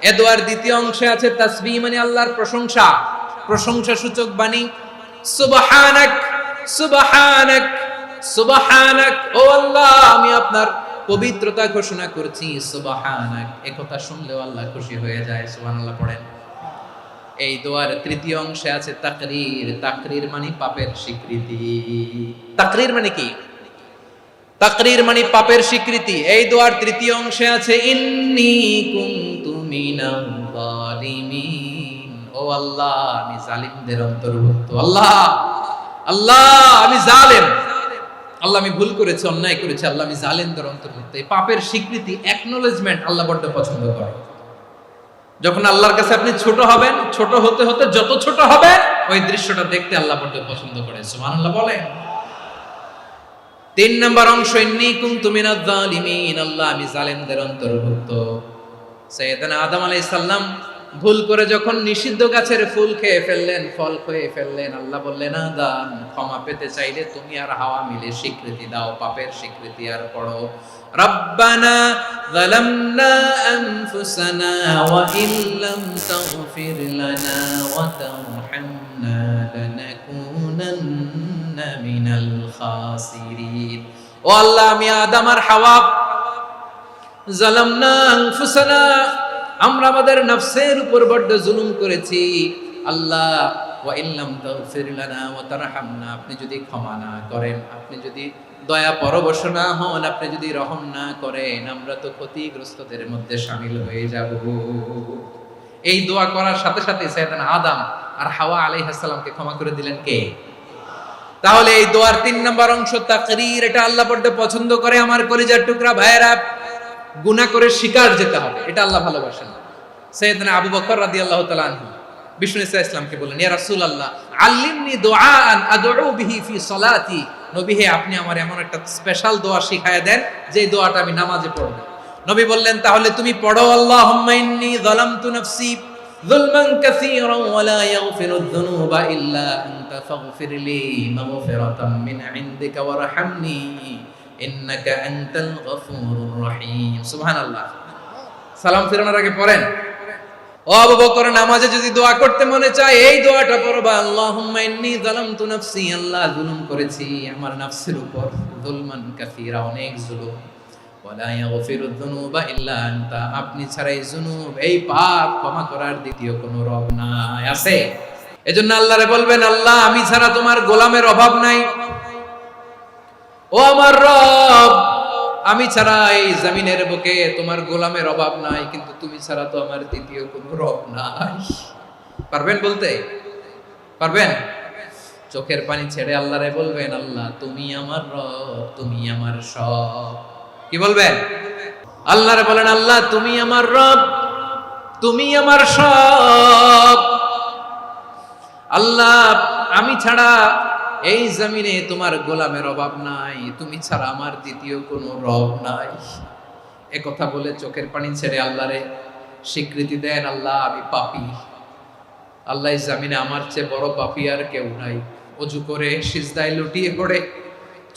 এই দোয়ার দ্বিতীয় অংশে আছে তাসবিহ, মানে আল্লাহর প্রশংসা, প্রশংসা সূচক বাণী। সুবহানাক সুবহানাক সুবহানাক, ও আল্লাহ আমি আপনার পবিত্রতা ঘোষণা করছি। সুবহানাক, এই কথা শুনলেও আল্লাহ খুশি হয়ে যায়। সুবহানাল্লাহ পড়েন। এই দোয়ার তৃতীয় অংশে আছে তাকরীর। তাকরীর মানে পাপের স্বীকৃতি। তাকরীর মানে কি? তাকরীর মানে পাপের স্বীকৃতি। এই দোয়ার তৃতীয় অংশে আছে ইন্নী কুনতু মিনাজ জালিমিন, ও আল্লাহ আমি জালিমদের অন্তর্ভুক্ত। আল্লাহ আল্লাহ আমি জালেম, আল্লাহ আমি ভুল করেছি, অন্যায় করেছি, আল্লাহ আমি জালেমদের অন্তর্ভুক্ত। এই পাপের স্বীকৃতি, অ্যাকনোলেজমেন্ট আল্লাহ বড্ড পছন্দ করে। যখন আল্লাহর কাছে আপনি ছোট হবেন, ছোট হতে হতে যত ছোট হবেন, ওই দৃশ্যটা দেখতে আল্লাহ বড্ড পছন্দ করে। সুবহানাল্লাহ বলেন। তিন নম্বর অংশ ইন্নী কুনতু মিনাজ জালিমিন, আল্লাহ আমি জালেমদের অন্তর্ভুক্ত। সাইয়েদনা আদম আলাইহিস সালাম ভুল করে যখন নিষিদ্ধ গাছের ফুল খেয়ে ফেললেন, ফল খেয়ে ফেললেন, আল্লাহ বললেন আদম ক্ষমা পেতে চাইলে তুমি আর হাওয়া মিলে স্বীকৃতি দাও, পাপের স্বীকৃতি। আর পড়ো রব্বানা যালামনা আনফুসানা ওয়া ইল্লাম তাগফির লানা ওয়া তারহামনা লানাকুনান্না মিনাল খাসিরিন। ও আল্লাহ আমি আদম আর হাওয়া যালামনা আনফুসানা, আমরা আমাদের নফসের উপর বড্ড জুলুম করেছি। আল্লাহ ওয়া ইল্লাম তাগফির লানা ওয়া তারহামনা, আপনি যদি ক্ষমা না করেন, আপনি যদি দয়া পরবশ না হন, আপনি যদি রহম না করেন, আমরা তো ক্ষতিগ্রস্তদের মধ্যে শামিল হয়ে যাব। এই দোয়া করার সাথে সাথে সাইয়েদনা আদম আর হাওয়া আলাইহিস সালামকে ক্ষমা করে দিলেন কে? তাহলে এই দোয়ার তিন নম্বর অংশ তাকরীর, এটা আল্লাহ বড্ড পছন্দ করে। আমার কলিজার টুকরা ভাইয়েরা, গুনাহ করে শিকার যেতে হবে, এটা আল্লাহ ভালোবাসেন। সাইয়েদনা আবু বকর রাদিয়াল্লাহু তাআলা আনহু বিষ্ণু ইসলামকে বললেন, ইয়া রাসূলুল্লাহ আল্লিমনি দুআআন আদউ বিহি ফি সালাতি, নবী হে আপনি আমার এমন একটা স্পেশাল দোয়া শিখায়া দেন যে দোয়াটা আমি নামাজে পড়ব। নবী বললেন, তাহলে তুমি পড়ো আল্লাহুম্মা ইন্নী যালামতু নাফসি যুলমান কাসীরান ওয়া লা ইয়াগফিরুয যুনুবা ইল্লা আনতা ফাগফির লি মাগফিরাতাম মিন ইনদিকা ওয়ারহামনি ইন্নাকা আনতাল গফুরুর রহিম। সুবহানাল্লাহ। সালাম ফিরানোর আগে পড়েন। ও আবু বকর, নামাজে যদি দোয়া করতে মনে চায় এই দোয়াটা পড়বা, আল্লাহুম্মা ইন্নী যালামতু নাফসি, আল্লাহ জুলুম করেছি আমার নফসের উপর, যুলমান কাসীরা, অনেক জুলুম, ওয়া লা ইয়াগফিরুয যুনুবা ইল্লা আনতা, আপনি ছাড়া এই জুনুব, এই পাপ ক্ষমা করার দ্বিতীয় কোনো রব নাই। আছে? এজন্য আল্লাহরে বলবেন, আল্লাহ আমি ছাড়া তোমার গোলামের অভাব নাই, ও আমার রব আমি ছাড়া এই জমিনের বুকে তোমার গোলামের অভাব নাই, কিন্তু তুমি ছাড়া তো আমার দ্বিতীয় কোনো রব নাই। পারবেন বলতে? পারবেন? চোখের পানি ছেড়ে আল্লাহরে বলবেন, আল্লাহ তুমি আমার রব, তুমি আমার সব। কি বলবেন? আল্লাহরে বলেন, আল্লাহ তুমি আমার রব, তুমি আমার সব। আল্লাহ আমি ছাড়া এই জমিনে তোমার গোলামের অভাব নাই, তুমি ছাড়া আমার দ্বিতীয় কোনো রব নাই। একথা বলে চোখের পানি ছেড়ে আল্লাহরে স্বীকৃতি দেন, আল্লাহ আমি পাপী, আল্লাহ এই জমিনে আমার চেয়ে বড় পাপী আর কেউ নাই। ওযু করে সিজদায় লুটিয়ে পড়ে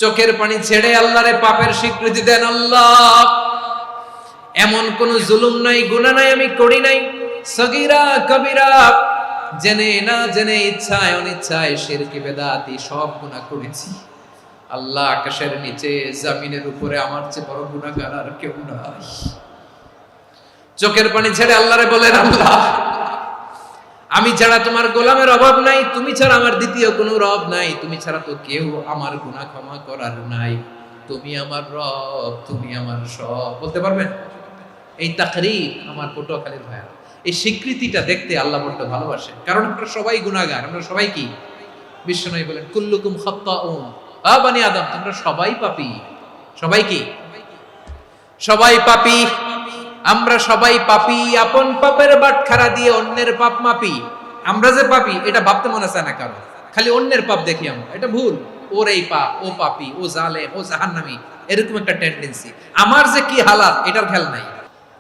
চোখের পানি ছেড়ে আল্লাহরে পাপের স্বীকৃতি দেন, আল্লাহ এমন কোন জুলুম নাই, গুনাহ নাই আমি করি নাই, সগীরা কবিরা, জেনে না জেনে, ইচ্ছায় অনিচ্ছায়, শিরকি বেদাতি সব গুনাহ করেছি। আল্লাহ আকাশের নিচে জমিনের উপরে আমার চেয়ে বড় গুনাহগার আর কেউ নাই। চোখের পানি ছেড়ে আল্লাহরে বলেন, আল্লাহ আমি ছাড়া তোমার গোলামের অভাব নাই, তুমি ছাড়া আমার দ্বিতীয় কোনো রব নাই, তুমি ছাড়া তো কেউ আমার গুনাহ ক্ষমা করার নাই, তুমি আমার রব, তুমি আমার সব। বলতে পারবেন? এই তাকরীর আমার পটুয়াখালীর ভাইয়া, এই স্বীকৃতিটা দেখতে আল্লাহ বড় ভালোবাসেন, কারণ আমরা সবাই গুনাহগার, আমরা সবাই কি? বিশ্বনবী বলেন, কুল্লুকুম খাত্তাউন, আ বনি আদম তোমরা সবাই পাপী। সবাই কি? সবাই পাপী। আমরা সবাই পাপী, আপন পাপের বাটখারা দিয়ে অন্যের পাপ মাপি। আমরা যে পাপী এটা ভাবতে মনে চায় না কারো, খালি অন্যের পাপ দেখি আমরা, এটা ভুল। ওর এই পাপ, ও পাপী, ও জালেম, ও জাহান্নামী, এরকম একটা টেন্ডেন্সি। আমার যে কি হালাত এটার খেয়াল নাই।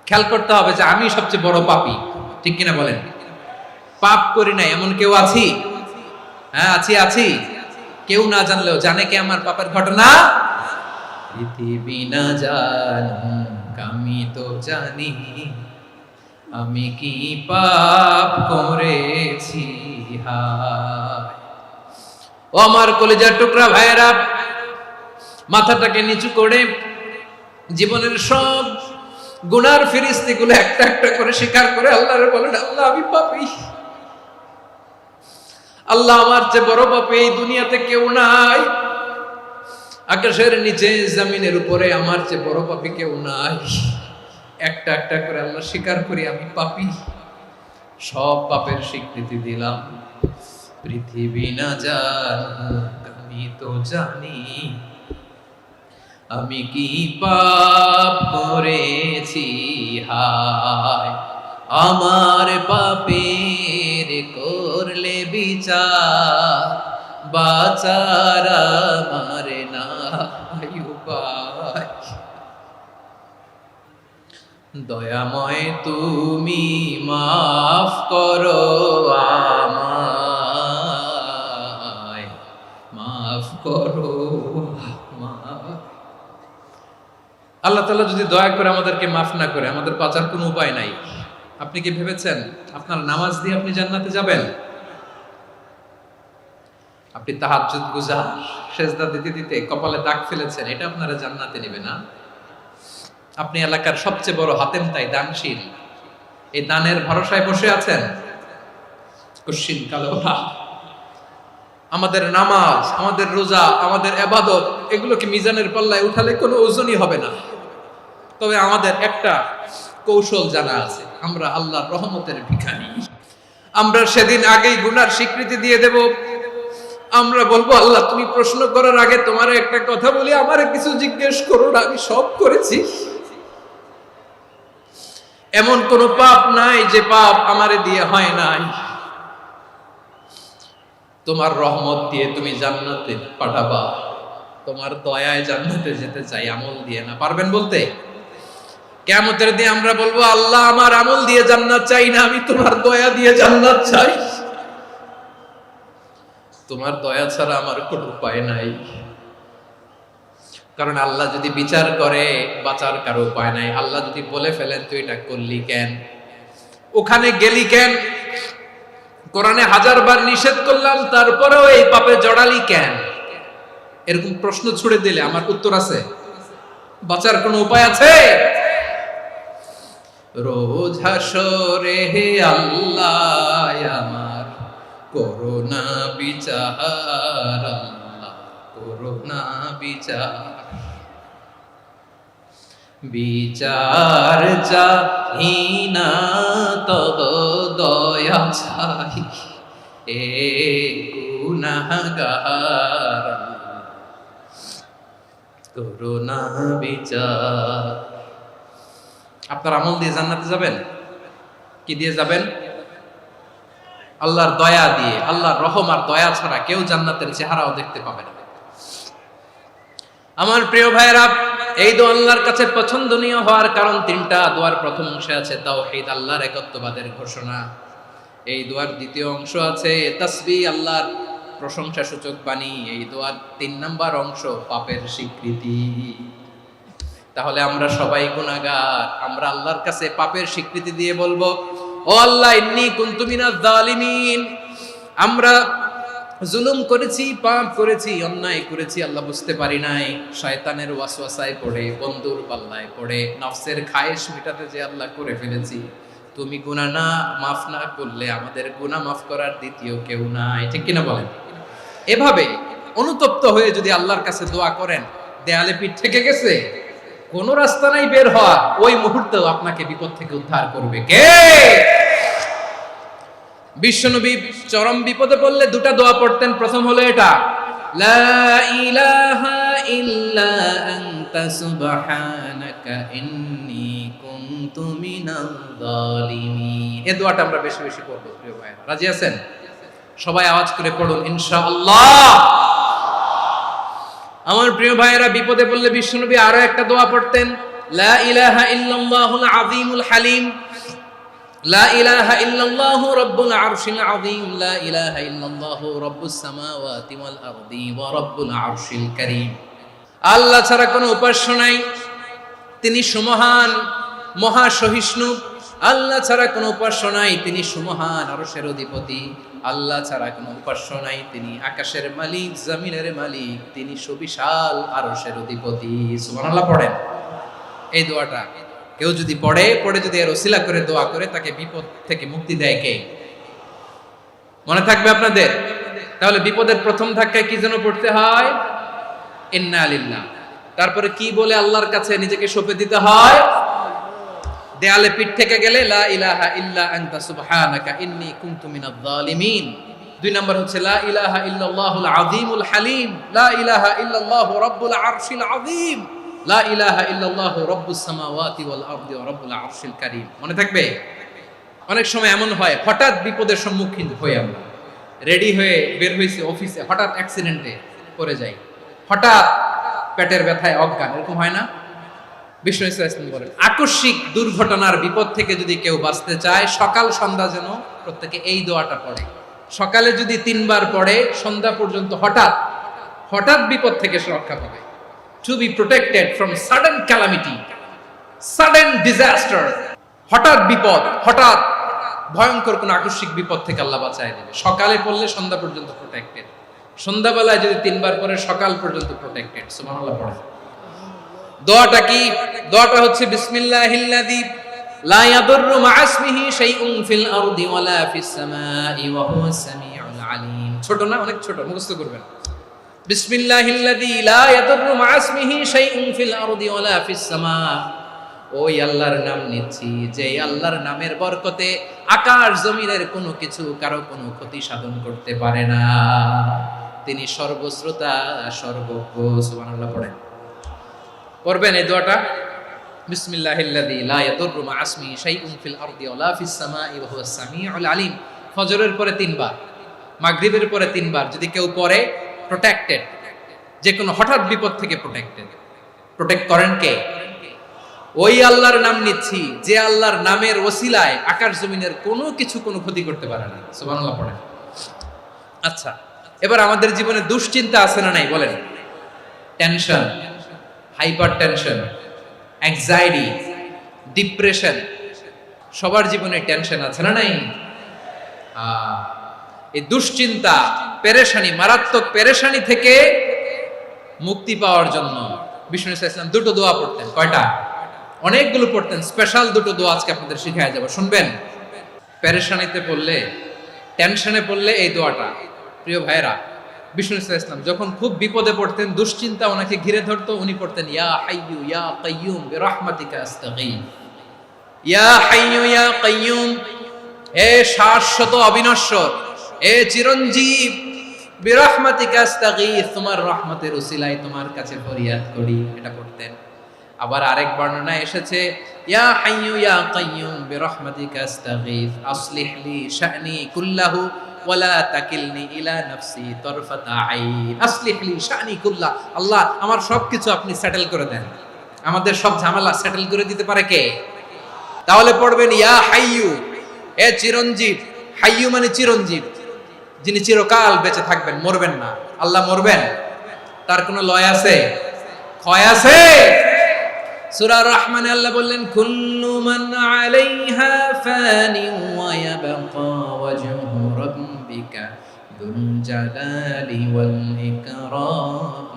খেয়াল করতে হবে যে আমি সবচেয়ে বড় পাপী, ঠিক কিনা বলেন? পাপ করি না এমন কেউ আছি? হ্যাঁ আছি। কেউ না জানলেও জানে কে আমার পাপের ঘটনা? পৃথিবী না জানুক আমি তো জানি, আমি কি পাপ করেছি হায়। ও আমার কলিজার টুকরা ভাইয়েরা, মাথাটাকে নিচু করে জীবনের সব গুনার ফিরিস্তিগুলো একটা একটা করে স্বীকার করে আল্লাহরে বলেন, আল্লাহ আমি পাপী, আল্লাহ আমার চেয়ে বড় পাপী এই দুনিয়াতে কেউ নাই, আকাশের নিচে জমিনের উপরে আমার চেয়ে বড় পাপী কেউ নাই। একটা একটা করে আল্লাহ স্বীকার করি আমি পাপী, সব পাপের স্বীকৃতি দিলাম। পৃথিবী না জানুক আমি তো জানি, আমি কি পাপ করেছি হায়। আমার পাপের করলে বিচার, বাঁচার আমার নাই উপায়। দয়াময় তুমি মাফ করো আমায়, মাফ করো আমায়। আল্লাহ তাআলা যদি দয়া করে আমাদেরকে মাফ না করে, আমাদের বাঁচার কোনো উপায় নাই। আপনি কি ভেবেছেন আপনার নামাজ দিয়ে আপনি জান্নাতে যাবেন? আপনি তাহাজ্জুদ গুজার, সেজদা দিতে দিতে কপালে দাগ ফেলেছেন, এটা আপনারা জান্নাতে নেবে না। আপনি এলাকার সবচেয়ে বড় হাতেম তাই দানশীল, এই দানের ভরসায় বসে আছেন, কশিন কালো না। আমাদের নামাজ, আমাদের রোজা, আমাদের ইবাদত, এগুলোকে মিজানের পাল্লায় উঠালে কোনো ওজনই হবে না। তবে আমাদের একটা কৌশল জানা আছে, আমরা আল্লাহর রহমতের ভিখারি। আমরা সেদিন আগেই গুনার স্বীকৃতি দিয়ে দেব। আমরা বলবো, আল্লাহ তুমি প্রশ্ন করার আগে তোমার একটা কথা বলি, আমারে কিছু জিজ্ঞেস করো না, আমি সব করেছি। এমন কোন পাপ নাই যে পাপ আমারে দিয়ে হয় নাই। তোমার রহমত দিয়ে তুমি জান্নাতে পাঠাবা, তোমার দয়ায় জান্নাতে যেতে চাই, আমল দিয়ে না। পারবেন বলতে? কিয়ামতের দিন আমরা বলবো, আল্লাহ আমার আমল দিয়ে জান্নাত চাই না, আমি তোমার দয়া দিয়ে জান্নাত চাই। তোমার দয়া ছাড়া আমার কোনো উপায় নাই। কারণ আল্লাহ যদি বিচার করে বাঁচার কারো উপায় নাই। আল্লাহ যদি বলে ফেলেন তুই এটা করলি কেন, ওখানে গেলি কেন, কোরআনে 1000 বার নিষেধ করলাম তারপরেও এই পাপে জড়ালি কেন, এরকম প্রশ্ন ছুড়ে দিলে আমার উত্তর আছে? বাঁচার কোনো উপায় আছে? রোজ হাসরে হে আল্লাহ আমার করোনা বিচার, আল্লাহ করোনা বিচার, বিচার চাহি না তব দয়া চাই, এ গুনাহগার করোনা বিচার। আপনার আমল দিয়ে জান্নাতে যাবেন? কি দিয়ে যাবেন? আল্লাহর দয়া দিয়ে। আল্লাহর রহম আর দয়া ছাড়া কেউ জান্নাতের চেহারাও দেখতে পাবে না। আমার প্রিয় ভাইয়েরা, এই দোয়া আল্লাহর কাছে পছন্দনীয় হওয়ার কারণ তিনটা। দোয়ার প্রথম অংশে আছে তাওহীদ, আল্লাহর একত্ববাদের ঘোষণা। এই দোয়ার দ্বিতীয় অংশ আছে তাসবিহ, আল্লাহর প্রশংসা সূচক বাণী। এই দোয়ার 3 নাম্বার অংশ পাপের স্বীকৃতি। তাহলে আমরা সবাই গুনাহগার। আমরা আল্লাহর কাছে পাপের স্বীকৃতি দিয়ে বলবো, ও আল্লাহ ইন্নী কুনতু মিনাজ জালিমিন, আমরা জুলুম করেছি, পাপ করেছি, অন্যায় করেছি, আল্লাহ বুঝতে পারি নাই, শয়তানের ওয়াসওয়াসায় পড়ে, বন্ধুর পাল্লায় পড়ে, নফসের খায়েশ মেটাতে যে আল্লাহ করে ফেলেছি। তুমি গুনাহ না মাফ না করলে আমাদের গুনাহ মাফ করার দ্বিতীয় কেউ নাই। ঠিক কিনা বলেন? এভাবে অনুতপ্ত হয়ে যদি আল্লাহর কাছে দোয়া করেন, দেয়ালে পিঠ থেকে গেছে, কোনো রাস্তা নাই বের হওয়া, ওই মুহূর্তেও আপনাকে বিপদ থেকে উদ্ধার করবে কে? বিশ্বনবী চরম বিপদে পড়লে দুটা দোয়া পড়তেন। প্রথম হলো এটা, লা ইলাহা ইল্লা আনতা সুবহানাকা ইন্নী কুনতু মিনাল জালিমিন। এই দোয়াটা আমরা বেশি বেশি পড়ব প্রিয় ভাইরা। রাজি আছেন? সবাই আওয়াজ করে পড়ুন ইনশাআল্লাহ। আমার প্রিয় ভাইয়েরা, বিপদে পড়লে বিশ্বনবী আরো একটা দোয়া পড়তেন, লা ইলাহা ইল্লাল্লাহুল আযীমুল হালিম, লা ইলাহা ইল্লাল্লাহু রাব্বুল আরশিল আযীম, লা ইলাহা ইল্লাল্লাহু রাব্বুস সামাওয়াতি ওয়াল আরদি ওয়া রাব্বুল আরশিল কারীম। আল্লাহ ছাড়া কোনো উপাস্য নাই, তিনি সুমহান, মহা সহিষ্ণু। আল্লাহ ছাড়া কোনো উপাস্য নাই, তিনি সুমহান, আরশের অধিপতি। আল্লাহ ছাড়া কোনো উপাস্য নাই, তিনি আকাশের মালিক, জমিনের মালিক, তিনি সুবিশাল, আরশের অধিপতি। সুবহানাল্লাহ পড়েন। এই দোয়াটা কেউ যদি পড়ে যদি এর ওসিলা করে দোয়া করে, তাকে বিপদ থেকে মুক্তি দেয় কে? মনে থাকবে আপনাদের? তাহলে বিপদের প্রথম ধাক্কায় কি যেন পড়তে হয়? ইন্না লিল্লাহ। তারপরে কি বলে আল্লাহর কাছে নিজেকে সঁপে দিতে হয়? দেয়ালে পিঠ থেকে গেলে লা ইলাহা ইল্লা আনতা সুবহানাকা ইন্নী কুনতু মিনাজ জালিমিন। 2 নাম্বার হচ্ছে লা ইলাহা ইল্লাল্লাহুল আযীমুল হালিম, লা ইলাহা ইল্লাল্লাহু রাব্বুল আরশিল আযীম, লা ইলাহা ইল্লাল্লাহু রাব্বুস সামাওয়াতি ওয়াল আরদি ওয়া রাব্বুল আরশিল কারীম। মনে থাকবে? অনেক সময় এমন হয়, হঠাৎ বিপদের সম্মুখীন হয়ে আমরা রেডি হয়ে বের হইছি অফিসে, হঠাৎ অ্যাক্সিডেন্টে পড়ে যাই, হঠাৎ পেটের ব্যথায় অজ্ঞান, এরকম হয় না? বিষ্ণু ইসলাম বলেন, আকস্মিক দুর্ঘটনার বিপদ থেকে যদি কেউ বাঁচতে চায়, সকাল সন্ধ্যা যেন প্রত্যেকে এই দোয়াটা পড়ে। সকালে যদি 3 বার পড়ে, সন্ধ্যা পর্যন্ত হঠাৎ বিপদ থেকে সে রক্ষা পাবে। To be protected from sudden calamity, sudden disaster, হঠাৎ বিপদ, হঠাৎ ভয়ঙ্কর কোন আকস্মিক বিপদ থেকে আল্লাহ বাঁচায় দেবে। সকালে পড়লে সন্ধ্যা পর্যন্ত প্রোটেক্টেড, সন্ধ্যাবেলায় যদি 3 বার পড়ে সকাল পর্যন্ত প্রোটেক্টেড। সুবহানাল্লাহ পড়ে। দোয়াটা কি? দোয়াটা হচ্ছে বিসমিল্লাহিল্লাযী লা ইয়াদুররু মা'a ইসমিহি শাইউন ফিল আরদি ওয়ালা ফিস সামাই ওয়া হুয়াস সামিউল আলীম। ছোট না? অনেক ছোট, মুখস্থ করবেন। বিসমিল্লাহিল্লাযী লা ইয়াদুররু মা'a ইসমিহি শাইউন ফিল আরদি ওয়ালা ফিস সামা। ওই আল্লাহর নাম নিচ্ছি, যে আল্লাহর নামের বরকতে আকাশ জমিনের কোনো কিছু কারো কোনো ক্ষতি সাধন করতে পারে না। তিনি সর্বশ্রোতা, সর্বজ্ঞ। সুবহানাল্লাহ পড়েন। পড়বেন এই দোয়াটা, বিসমিল্লাহিল্লাযী লা ইয়াদুররু মা'a ইসমিহি শাইউন ফিল আরদি ওয়ালা ফিস সামাই ওয়া হুয়াস সামিউল আলীম। ফজরের পরে 3 বার, মাগরিবের পরে 3 বার যদি কেউ পড়ে, প্রোটেক্টেড, যে কোনো হঠাৎ বিপদ থেকে প্রোটেক্টেড। প্রোটেক্ট করেন কে? ওই আল্লাহর নাম নিচ্ছি যে আল্লাহর নামের ওসিলায় আকাশ জমিনের কোনো কিছু কোনো ক্ষতি করতে পারে না। সুবহানাল্লাহ পড়ে। আচ্ছা, এবার আমাদের জীবনে দুশ্চিন্তা আছে না নাই বলেন? Tension, hyper tension, anxiety, depression, সবার জীবনে টেনশন আছে না নাই? এই দুশ্চিন্তা, পেরেশানি, মারাত্মক পেরেশানি থেকে মুক্তি পাওয়ার জন্য বিষ্ণু ইসলাম দুটো দোয়া পড়তেন। কয়টা? অনেকগুলো পড়তেন। স্পেশাল দুটো দোয়া আজকে আপনাদের শিখায় যাব, শুনবেন? পেরেশানিতে পড়লে, টেনশনে পড়লে এই দোয়াটা, প্রিয় ভাইরা, বিষ্ণু ইসলাম যখন খুব বিপদে পড়তেন, দুশ্চিন্তা ওনাকে ঘিরে ধরতো, উনি পড়তেন ইয়া হাইয়ু ইয়া কাইয়ুম বিরহমাতিকা আস্তাগীথ। ইয়া হাইয়ু ইয়া কাইয়ুম, হে শাশ্বত অবিনশ্বর, হে চিরঞ্জীব, বিরহমাতিকা আস্তাগীথ, তোমার রহমতের উসিলায় তোমার কাছে ফরিয়াদ করি। এটা পড়তেন। আবার আরেক বর্ণনায় এসেছে ইয়া হাইয়ু ইয়া কাইয়ুম বিরহমাতিকা আস্তাগীথ আসলিহ লি শা'নি কুল্লাহু ওয়ালা তাকিলনি ইলা নাফসি তারফাতা আইন। আসলিহ লি শা'নি কুল্লাহ, আল্লাহ আমার সবকিছু আপনি সেটেল করে দেন। আমাদের সব ঝামেলা সেটেল করে দিতে পারে কে? তাহলে পড়বেন ইয়া হাইয়ু, এ চিরঞ্জীব। হাইয়ু মানে চিরঞ্জীব, যিনি চিরকাল বেঁচে থাকবেন, মরবেন না। আল্লাহ মরবেন? তার কোনো লয় আছে? ক্ষয় আছে? সূরা রহমানে আল্লাহ বললেন কুল্লু মান আলাইহা ফানি ওয়া ইয়াবকা ওয়াজহু রাব্বিকা যুল জালালি ওয়াল ইকরাম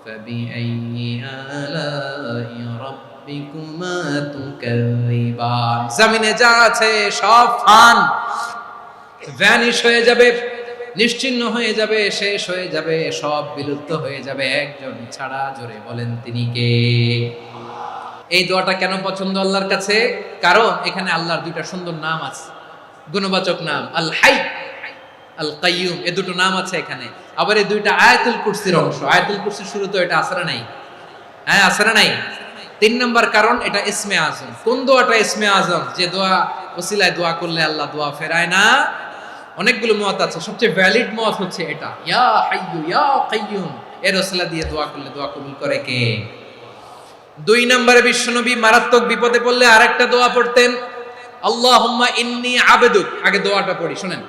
ফাবিআইয়ি আলাই রাব্বিকুমা তুকাযিবান। জমিনে যা আছে সব ফান, ভ্যানিশ হয়ে যাবে, নিশ্চিহ্ন হয়ে যাবে, শেষ হয়ে যাবে, সব বিলুপ্ত হয়ে যাবে, একজন ছাড়া। জোরে বলেন তিনি কে? এই দোয়াটা কেন পছন্দ আল্লাহর কাছে? কারণ এখানে আল্লাহর দুইটা সুন্দর নাম আছে, গুণবাচক নাম, আল হাই, আল কাইয়ুম, এই দুটো নাম আছে এখানে। আবার এই দুইটা আয়াতুল কুরসির অংশ। আয়াতুল কুরসির শুরু তো এটা আছে না নাই? হ্যাঁ, আছে না নাই? 3 নম্বর কারণ, এটা ইসমে আজম। কোন দোয়াটা ইসমে আজম? যে দোয়া ওসিলায় দোয়া করলে আল্লাহ দোয়া ফেরায় না। অনেকগুলো মত আছে, সবচেয়ে ভ্যালিড মত হচ্ছে এটা, ইয়া হাইয়ু ইয়া কাইয়ুম, এর ওসিলা দিয়ে দোয়া করলে দোয়া কবুল করে কে? 2 নম্বরে বিশ্বনবী মারাত্মক বিপদে পড়লে আরেকটা দোয়া পড়তেন, আল্লাহুম্মা ইন্নী আবদুক। আগে দোয়াটা পড়ি, শুনেন।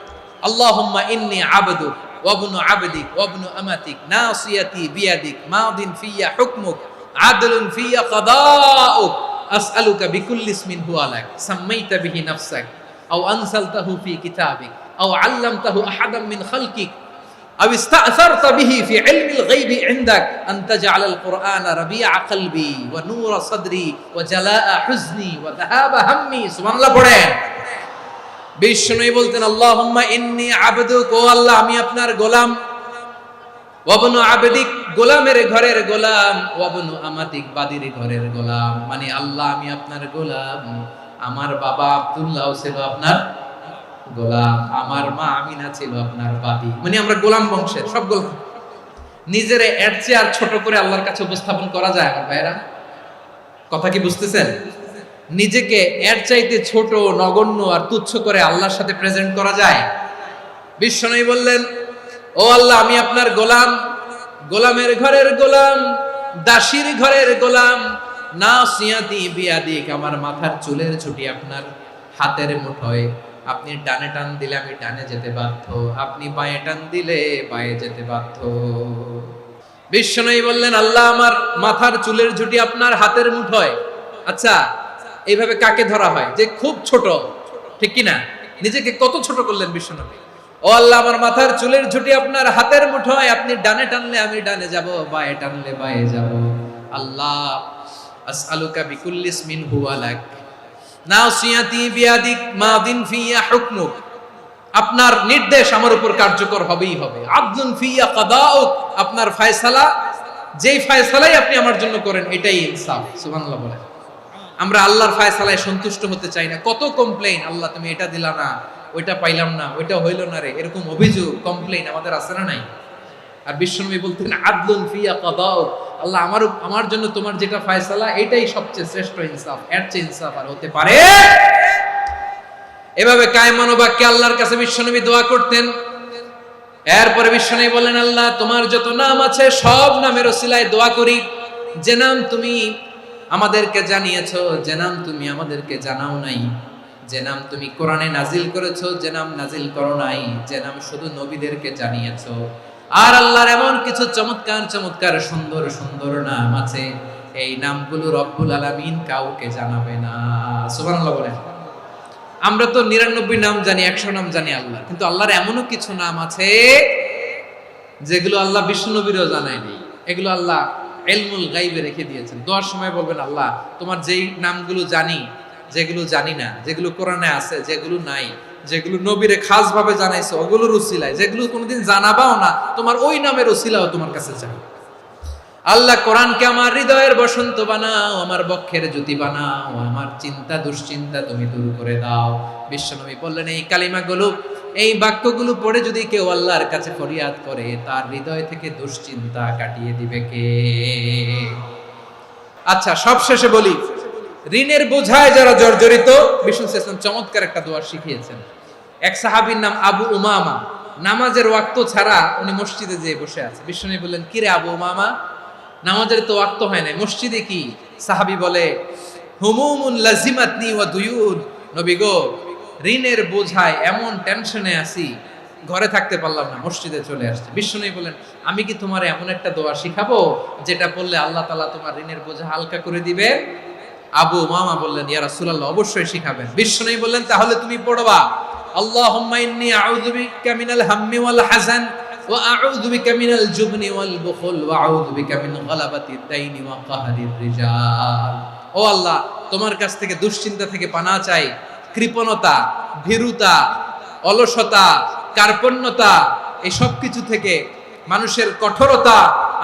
আল্লাহুম্মা ইন্নী আবদুক ওয়া ইবনু আবদিক ওয়া ইবনু আমাতিক নাসিয়াতি বিয়াদিক মাদিন ফিয়া হুকমুক আদলুন ফিয়া কাদাউক আসআলুকা বিকুল্লি ইসমিন হুয়া লাক সাম্মাইতা বিহি নাফসাক আও আনসালতাহু ফি কিতাবিক আও আল্লামতাহু আহাদাম মিন খালকিক আও ইস্তা'সারতা বিহি ফি ইলমিল গায়বি ইনদাক আন তাজআলাল কুরআনা রাবিআ কলবি ওয়া নূরা সাদরি ওয়া জালাআ হুজনি ওয়া যাহাবা হাম্মি। সুবহানাল্লাহ পড়েন। বিষ্ণুই বলতেন আল্লাহুম্মা ইন্নী আবদুক, ও আল্লাহ আমি আপনার গোলাম, ওয়া ইবনু আবদিক, গোলামের ঘরের গোলাম, ওয়া ইবনু আমাতিক, বাদীর ঘরের গোলাম। মানে আল্লাহ আমি আপনার গোলাম, আমার বাবা আব্দুল্লাহ ছিল আপনার গোলাম, আমার মা আমিনা ছিল আপনার বাদী। মানে আমরা গোলাম বংশের, সব গোলাম। নিজেরে এর চেয়ে আর ছোট করে আল্লাহর কাছে উপস্থাপন করা যায় আমার ভাইরা? কথা কি বুঝতেছেন? নিজেকে এর চাইতে ছোট, নগণ্য আর তুচ্ছ করে আল্লাহর সাথে প্রেজেন্ট করা যায়? বিশ্বনবী বললেন ও আল্লাহ আমি আপনার গোলাম, গোলামের ঘরের গোলাম, দাসীর ঘরের গোলাম, নাসিয়াতি বিয়াদিক, আমার মাথার চুলের ছুটি আপনার হাতের মুঠোয়। আপনি ডানে টান দিলে আমি ডানে যেতে বাধ্য, আপনি বাঁয়ে টান দিলে বাঁয়ে যেতে বাধ্য। বিশ্বনবী বললেন আল্লাহ আমার মাথার চুলের ঝুঁটি আপনার হাতের মুঠোয়। আচ্ছা, এইভাবে কাকে ধরা হয়? যে খুব ছোট, ঠিক কি না? নিজেকে কত ছোট করলেন বিশ্বনবী। ও আল্লাহ আমার মাথার চুলের ঝুঁটি আপনার হাতের মুঠোয়, আপনি ডানে টানলে আমি ডানে যাব, বাঁয়ে টানলে বাঁয়ে যাব। আল্লাহ আসআলুকা বিকুল্লি ইসমিন হুয়া লাক নাসিয়াতি বিয়াদিক মাদিন ফিয়া হুকমুক, আপনার নির্দেশ আমার উপর কার্যকর হবেই হবে। আদলুন ফিয়া কাদাউক, আপনার ফয়সালা, যেই ফয়সালাই আপনি আমার জন্য করেন এটাই ইনসাফ। সুবহানাল্লাহ বলেন। আমরা আল্লাহর ফয়সালায় সন্তুষ্ট হতে চাই না। কত কমপ্লেইন, আল্লাহ তুমি এটা দিলা না, ওইটা পাইলাম না, ওইটা হইল না রে, এরকম অভিযোগ, কমপ্লেইন আমাদের আছে না নাই? আর বিশ্বনবী বলতেন আদলুন ফিয়া কাদাউক, আল্লাহ আমার জন্য তোমার যেটা ফয়সালা এটাই সবচেয়ে শ্রেষ্ঠ ইনসাফ, এর চেয়ে ইনসাফ আর হতে পারে? এভাবে কায়মান বাক্যে আল্লাহর কাছে বিশ্বনবী দোয়া করতেন। এরপরে বিশ্বনবী বলেন আল্লাহ তোমার যত নাম আছে সব নামের ওসিলায় দোয়া করি, যে নাম তুমি আমাদেরকে জানিয়েছো যে নাম তুমি আমাদেরকে জানাও নাই, যে নাম তুমি কোরআনে নাজিল করেছো, যে নাম নাজিল করো নাই, যে নাম শুধু নবীদেরকে জানিয়েছো। আর আল্লাহর এমন কিছু চমৎকার চমৎকার সুন্দর সুন্দর নাম আছে, এই নামগুলো রব্বুল আলামিন কাউকে জানাবে না। সুবহানাল্লাহ বলেন। আমরা তো 99 নাম জানি, 100 নাম জানি আল্লাহ, কিন্তু আল্লাহর এমনও কিছু নাম আছে যেগুলো আল্লাহ বিষ্ণু নবীরও জানায়নি। এগুলো আল্লাহ ইলমুল গায়বে রেখে দিয়েছেন। দোয়ার সময় বলবেন, আল্লাহ তোমার যেই নামগুলো জানি, যেগুলো জানি না, যেগুলো কোরআনে আছে, যেগুলো নাই, যেগুলো নবীরে খাস ভাবে জানাইছো ওগুলোর উসিলায়, যেগুলো কোনোদিন জানাবাও না তোমার ওই নামের উসিলাও তোমার কাছে চাই। আল্লাহ কোরআনকে আমার হৃদয়ের বসন্ত বানাও, আমার বক্ষের জ্যোতি বানাও, আমার চিন্তা দুশ্চিন্তা তুমি দূর করে দাও। বিশ্বনবী বললেন, এই কালিমাগুলো, এই বাক্যগুলো পড়ে যদি কেউ আল্লাহর কাছে ফরিয়াদ করে, তার হৃদয় থেকে দুশ্চিন্তা কাটিয়ে দিবে কে? আচ্ছা, সব শেষে বলি, ঋণের বোঝায় যারা জর্জরিত, বিষ্ণু ইসলাম চমৎকার একটা দোয়া শিখিয়েছেন। এক সাহাবীর নাম আবু উমামা, নামাজের ওয়াক্ত ছাড়া উনি মসজিদে যেয়ে বসে আছে। বিষ্ণু বললেন, কি রে আবু উমামা, নামাজের তো ওয়াক্ত হয় না, মসজিদে কি? সাহাবী বলে, হুমুমুন লাজিমাতনি ওয়া দুয়ুন, নবী গো, ঋণের বোঝায় এমন টেনশনে আছি, ঘরে থাকতে পারলাম না, মসজিদে চলে আসছে। বিষ্ণু বলেন, আমি কি তোমার এমন একটা দোয়া শিখাবো যেটা পড়লে আল্লাহ তাআলা তোমার ঋণের বোঝা হালকা করে দিবে? আবু উমামা বললেন, ইয়া রাসূলুল্লাহ, অবশ্যই শিখাবেন। বিষ্ণু বললেন, তাহলে তুমি পড়বা, আল্লাহুম্মা ইন্নী আউযু বিকা মিনাল হাম্মি ওয়াল হাযান ওয়া আউযু বিকা মিনাল জুবনি ওয়াল বুখল ওয়া আউযু বিকা মিন গালাবাতিদ দাইনি ওয়া কাহরির রিজাল। ও আল্লাহ, তোমার কাছ থেকে দুশ্চিন্তা থেকে পানাহ চাই, কৃপণতা, ভীরুতা, অলসতা, কার্পণ্যতা, এই সব কিছু থেকে, মানুষের কঠোরতা,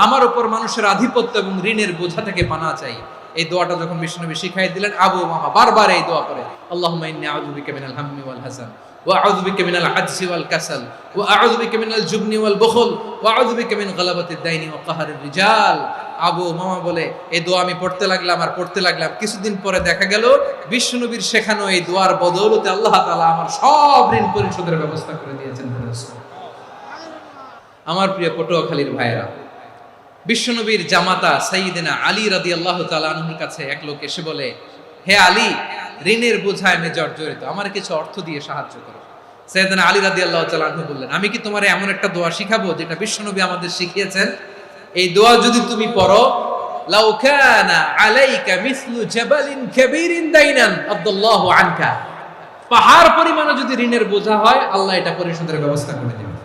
আমার উপর মানুষের আধিপত্য এবং ঋণের বোঝা থেকে পানাহ চাই। এই দোয়াটা যখন বিষ্ণুনবী শিখাই দিলেন, আবু উমামা বারবার এই দোয়া করে, আল্লাহুম্মা ইন্নী আউযু বিকা মিনাল হাম্মি ওয়াল হাযান ওয়া আউযু বিকা মিনাল আজজি ওয়াল কাসাল ওয়া আউযু বিকা মিনাল জুবনি ওয়াল বুখল ওয়া আউযু বিকা মিন গালাবাতিদ দাইনি ওয়া কাহরির রিজাল। আবু উমামা বলে, এই দোয়া আমি পড়তে লাগলাম। কিছুদিন পরে দেখা গেল বিষ্ণুনবীর শেখানো এই দোয়ার বদৌলতে আল্লাহ তাআলা আমার সব ঋণ পরিশোধের ব্যবস্থা করে দিয়েছেন। আমার প্রিয় পটুয়াখালীর ভাইরা, বিশ্বনবীর জামাতা সাইয়্যিদিনা আলী রাদিয়াল্লাহু তাআলা আনহুর কাছে এক লোক এসে বলে, হে আলী, ঋণের বোঝায় আমি জর্জরিত, আমার কিছু অর্থ দিয়ে সাহায্য করো। সাইয়্যিদিনা আলী রাদিয়াল্লাহু তাআলা আনহু বললেন, আমি কি তোমারে এমন একটা দোয়া শিখাবো যেটা বিশ্বনবী আমাদের শিখিয়েছেন? এই দোয়া যদি তুমি পড়ো, লাউ কানা আলাইকা মিসলু জাবালিন কাবীরিন দাইনান আদাল্লাহু আনকা, পাহাড় পরিমাণে যদি ঋণের বোঝা হয়, আল্লাহ এটা পরিশোধের ব্যবস্থা করে দেবেন।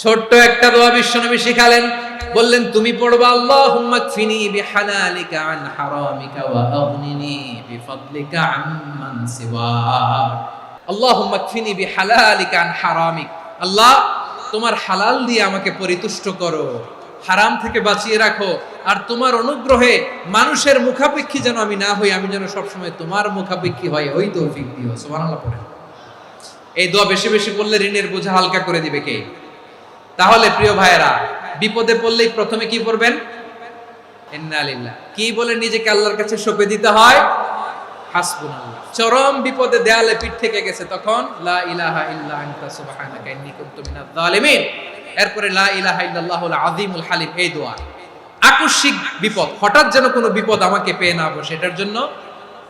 ছোট্ট একটা দোয়া বিশ্বনবী শিখালেন, বললেন, তুমি পড়বা, আল্লাহুম্মা কফিনি বিহালালিকা আন হারামিকা ওয়া আগনিনি বিফাদলিকা আম্মান সিওয়াক। আল্লাহুম্মা কফিনি বিহালালিকা আন হারামিক, আল্লাহ তোমার হালাল দিয়ে আমাকে পরিতুষ্ট করো, হারাম থেকে বাঁচিয়ে রাখো, আর তোমার অনুগ্রহে মানুষের মুখাপেক্ষী যেন আমি না হই, আমি যেন সবসময় তোমার মুখাপেক্ষী হয়, ওই তৌফিক দিও। সুবহানাল্লাহ পড়েন। এই দোয়া বেশি বেশি পড়লে ঋণের বোঝা হালকা করে দিবে কে? তাহলে প্রিয় ভাইয়েরা, বিপদে পড়লেই প্রথমে কি পড়বেন? ইন্না লিল্লাহ। কি বলে নিজেকে আল্লাহর কাছে সঁপে দিতে হয়? হাসবুনাল্লাহ। চরম বিপদে দেয়ালে পিঠ থেকে গেছে, তখন লা ইলাহা ইল্লা আনতা সুবহানাকা ইন্নী কুনতু মিনাজ জালিমিন। এরপরে লা ইলাহা ইল্লাল্লাহুল আযীমুল হালিম, এই দোয়া। আকস্মিক বিপদ, হঠাৎ যেন কোনো বিপদ আমাকে পেয়ে না বসে, এটার জন্য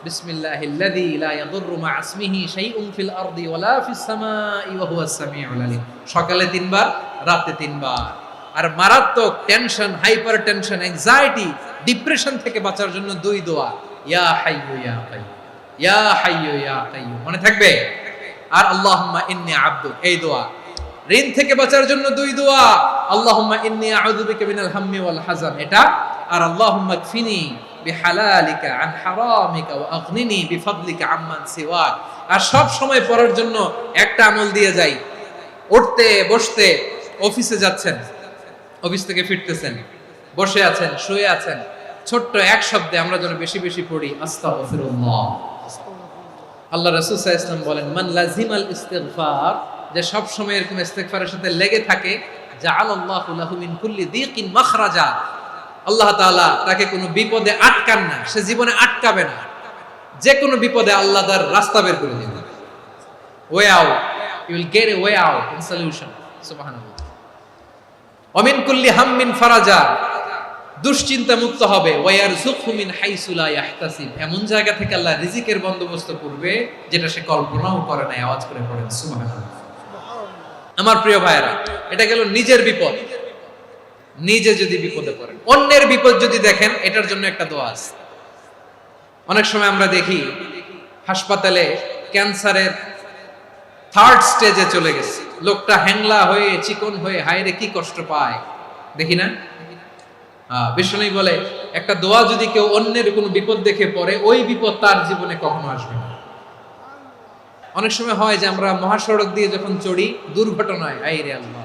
বিসমিল্লাহিল্লাযী লা ইয়াদুররু মা ইসমিহি শাইউন ফিল আরদি ওয়ালা ফিস সামাই ওয়া হুয়াস সামিউল আলিম। সকালে 3 বার, রাতে 3 বার। আর মারাত্মক tension, hyper tension, anxiety, depression থেকে বাঁচার জন্য 2 দোয়া, ইয়া হাইয়্যু ইয়া কাইয়্যুম, ইয়া হাইয়্যু ইয়া কাইয়্যুম, মনে থাকবে? আর আল্লাহুম্মা ইন্নী আবদুক, এই দোয়া। ঋণ থেকে বাঁচার জন্য 2 দোয়া, আল্লাহুম্মা ইন্নী আউযু বিকা মিনাল হাম্মি ওয়াল হাযান, এটা। আর আল্লাহুম্মা কফিনি বিহালালিকা আন হারামিকা ওয়া আগনিনি বিফাদলিকা আম্মান সিওয়াক। আর সব সময় পড়ার জন্য একটা আমল দিয়ে যাই, উঠতে বসতে, অফিসে যাচ্ছেন, অফিস থেকে ফিরতেছেন, বসে আছেন, শুয়ে আছেন, ছোট্ট এক শব্দে আমরা যেন বেশি বেশি পড়ি, আস্তাগফিরুল্লাহ। আল্লাহ রাসূল সাল্লাল্লাহু আলাইহি ওয়াসাল্লাম বলেন, মান লাজিমাল ইস্তিগফার, যে সব সময় এরকম ইস্তিগফারের সাথে লেগে থাকে, জাআলাল্লাহু লাহু মিন কুল্লি দীকিন মাখরাজা, আল্লাহ তাআলা তাকে কোনো বিপদে আটকান না, সে জীবনে আটকাবে না, যে কোনো বিপদে আল্লাহ তার রাস্তা বের করে দিবেন। Way out, you will get a way out in solution. সুবহানাল্লাহ। ওয়া মিন কুল্লি হাম্মিন ফারাজা, দুশ্চিন্তা মুক্ত হবে, ওয়ারযুকহু মিন হাইসু লা ইয়াহতাসিব, এমন জায়গা থেকে আল্লাহ রিজিকের বন্দোবস্ত করবে যেটা সে কল্পনাও করে নাই। আওয়াজ করে পড়েন সুবহানাল্লাহ। আমার প্রিয় ভাইরা, এটা গেল নিজের বিপদ। নিজে যদি বিপদে পড়েন, অন্যের বিপদ যদি দেখেন, এটার জন্য একটা দোয়া আছে। অনেক সময় আমরা দেখি হাসপাতালে ক্যান্সারের 3rd স্টেজে চলে গেছে, লোকটা হ্যাংলা হয়ে চিকন হয়ে হায়রে কি কষ্ট পায়, দেখি না? বিষ্ণু বলে একটা দোয়া যদি কেউ অন্যের কোনো বিপদ দেখে পড়ে, ওই বিপদ তার জীবনে কখনো আসবে না। অনেক সময় হয় যে আমরা মহাসড়ক দিয়ে যখন চড়ি, দুর্ঘটনায়, আইরে আল্লাহ,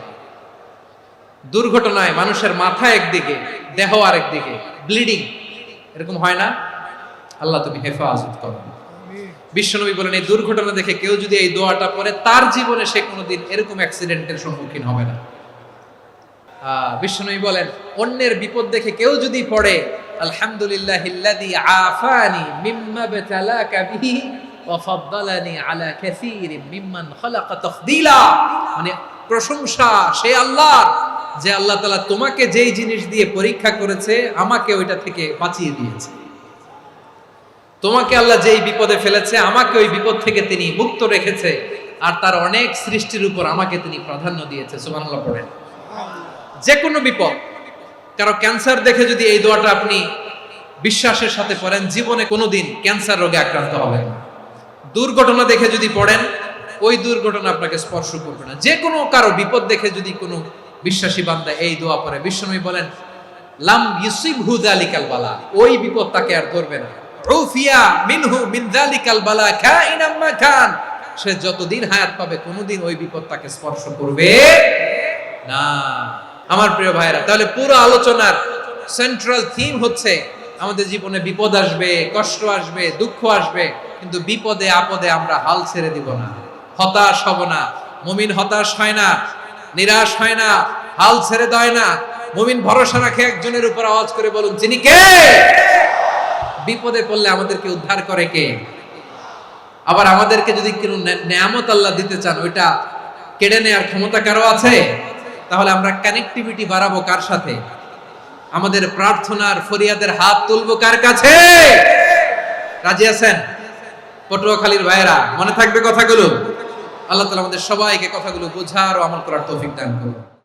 দুর্ঘটনায় মানুষের মাথা একদিকে, দেহ আরেকদিকে, ব্লিডিং, এরকম হয় না? আল্লাহ তুমি হেফাজত করো। বিশ্বনবী বলেন এই দুর্ঘটনা দেখে কেউ যদি এই দোয়াটা পড়ে, তার জীবনে সে কোনোদিন এরকম অ্যাক্সিডেন্টের সম্মুখীন হবে না। বিশ্বনবী বলেন অন্যের বিপদ দেখে কেউ যদি পড়ে, আলহামদুলিল্লাহিল্লাযী আফানি মিম্মা বাতালাকা বিহি ওয়া ফাদ্দালানি আলা কাসীরিন মিম্মান খালাকা তাফদীলা, মানে প্রশংসা সে আল্লাহর, যে আল্লাহ তাআলা তোমাকে যেই জিনিস দিয়ে পরীক্ষা করেছে, আমাকে ওইটা থেকে বাঁচিয়ে দিয়েছে। তোমাকে আল্লাহ যেই বিপদে ফেলেছে, আমাকে ওই বিপদ থেকে তিনি মুক্ত রেখেছে, আর তার অনেক সৃষ্টির উপর আমাকে তিনি প্রাধান্য দিয়েছে। সুবহানাল্লাহ পড়েন। যে কোনো বিপদ, কারো ক্যান্সার দেখে যদি এই দোয়াটা আপনি বিশ্বাসের সাথে পড়েন, জীবনে কোনোদিন ক্যান্সার রোগে আক্রান্ত হবেন না। দুর্ঘটনা দেখে যদি পড়েন, ওই দুর্ঘটনা আপনাকে স্পর্শ করবে না। যে কোনো কারো বিপদ দেখে যদি কোনো বিশ্বাসী বান্দা এই দোয়া পড়ে, বিশ্বনবী বলেন লাম ইউসিবহু যালিকাল বালা, ওই বিপদ তাকে আর ধরবে না। উফিয়া মিনহু মিন যালিকাল বালা কাইনাম মা কান, সে যতদিন হায়াত পাবে কোনোদিন ওই বিপদ তাকে স্পর্শ করবে না। আমার প্রিয় ভাইরা, তাহলে পুরো আলোচনার সেন্ট্রাল থিম হচ্ছে আমাদের জীবনে বিপদ আসবে, কষ্ট আসবে, দুঃখ আসবে, কিন্তু বিপদে আপদে আমরা হাল ছেড়ে দিব না, হতাশ হব না। মুমিন হতাশ হয় না, নিরাশ হয় না, হাল ছেড়ে দেয় না। মুমিন ভরসা রাখে একজনের উপর। আওয়াজ করে বলুন, যিনি কে? বিপদে পড়লে আমাদেরকে উদ্ধার করে কে? আবার আমাদেরকে যদি কোনো নেয়ামত আল্লাহ দিতে চান, ওইটা কেড়ে নেওয়ার ক্ষমতা কারো আছে? তাহলে আমরা কানেক্টিভিটি বাড়াবো কার সাথে? আমাদের প্রার্থনার ফরিয়াদের হাত তুলবো কার কাছে? রাজি আছেন? পটুয়াখালীর ভাইয়েরা, মনে থাকবে কথাগুলো? আল্লাহ তাআলা আমাদের সবাইকে কথাগুলো বোঝার ও আমল করার তৌফিক দান করুন।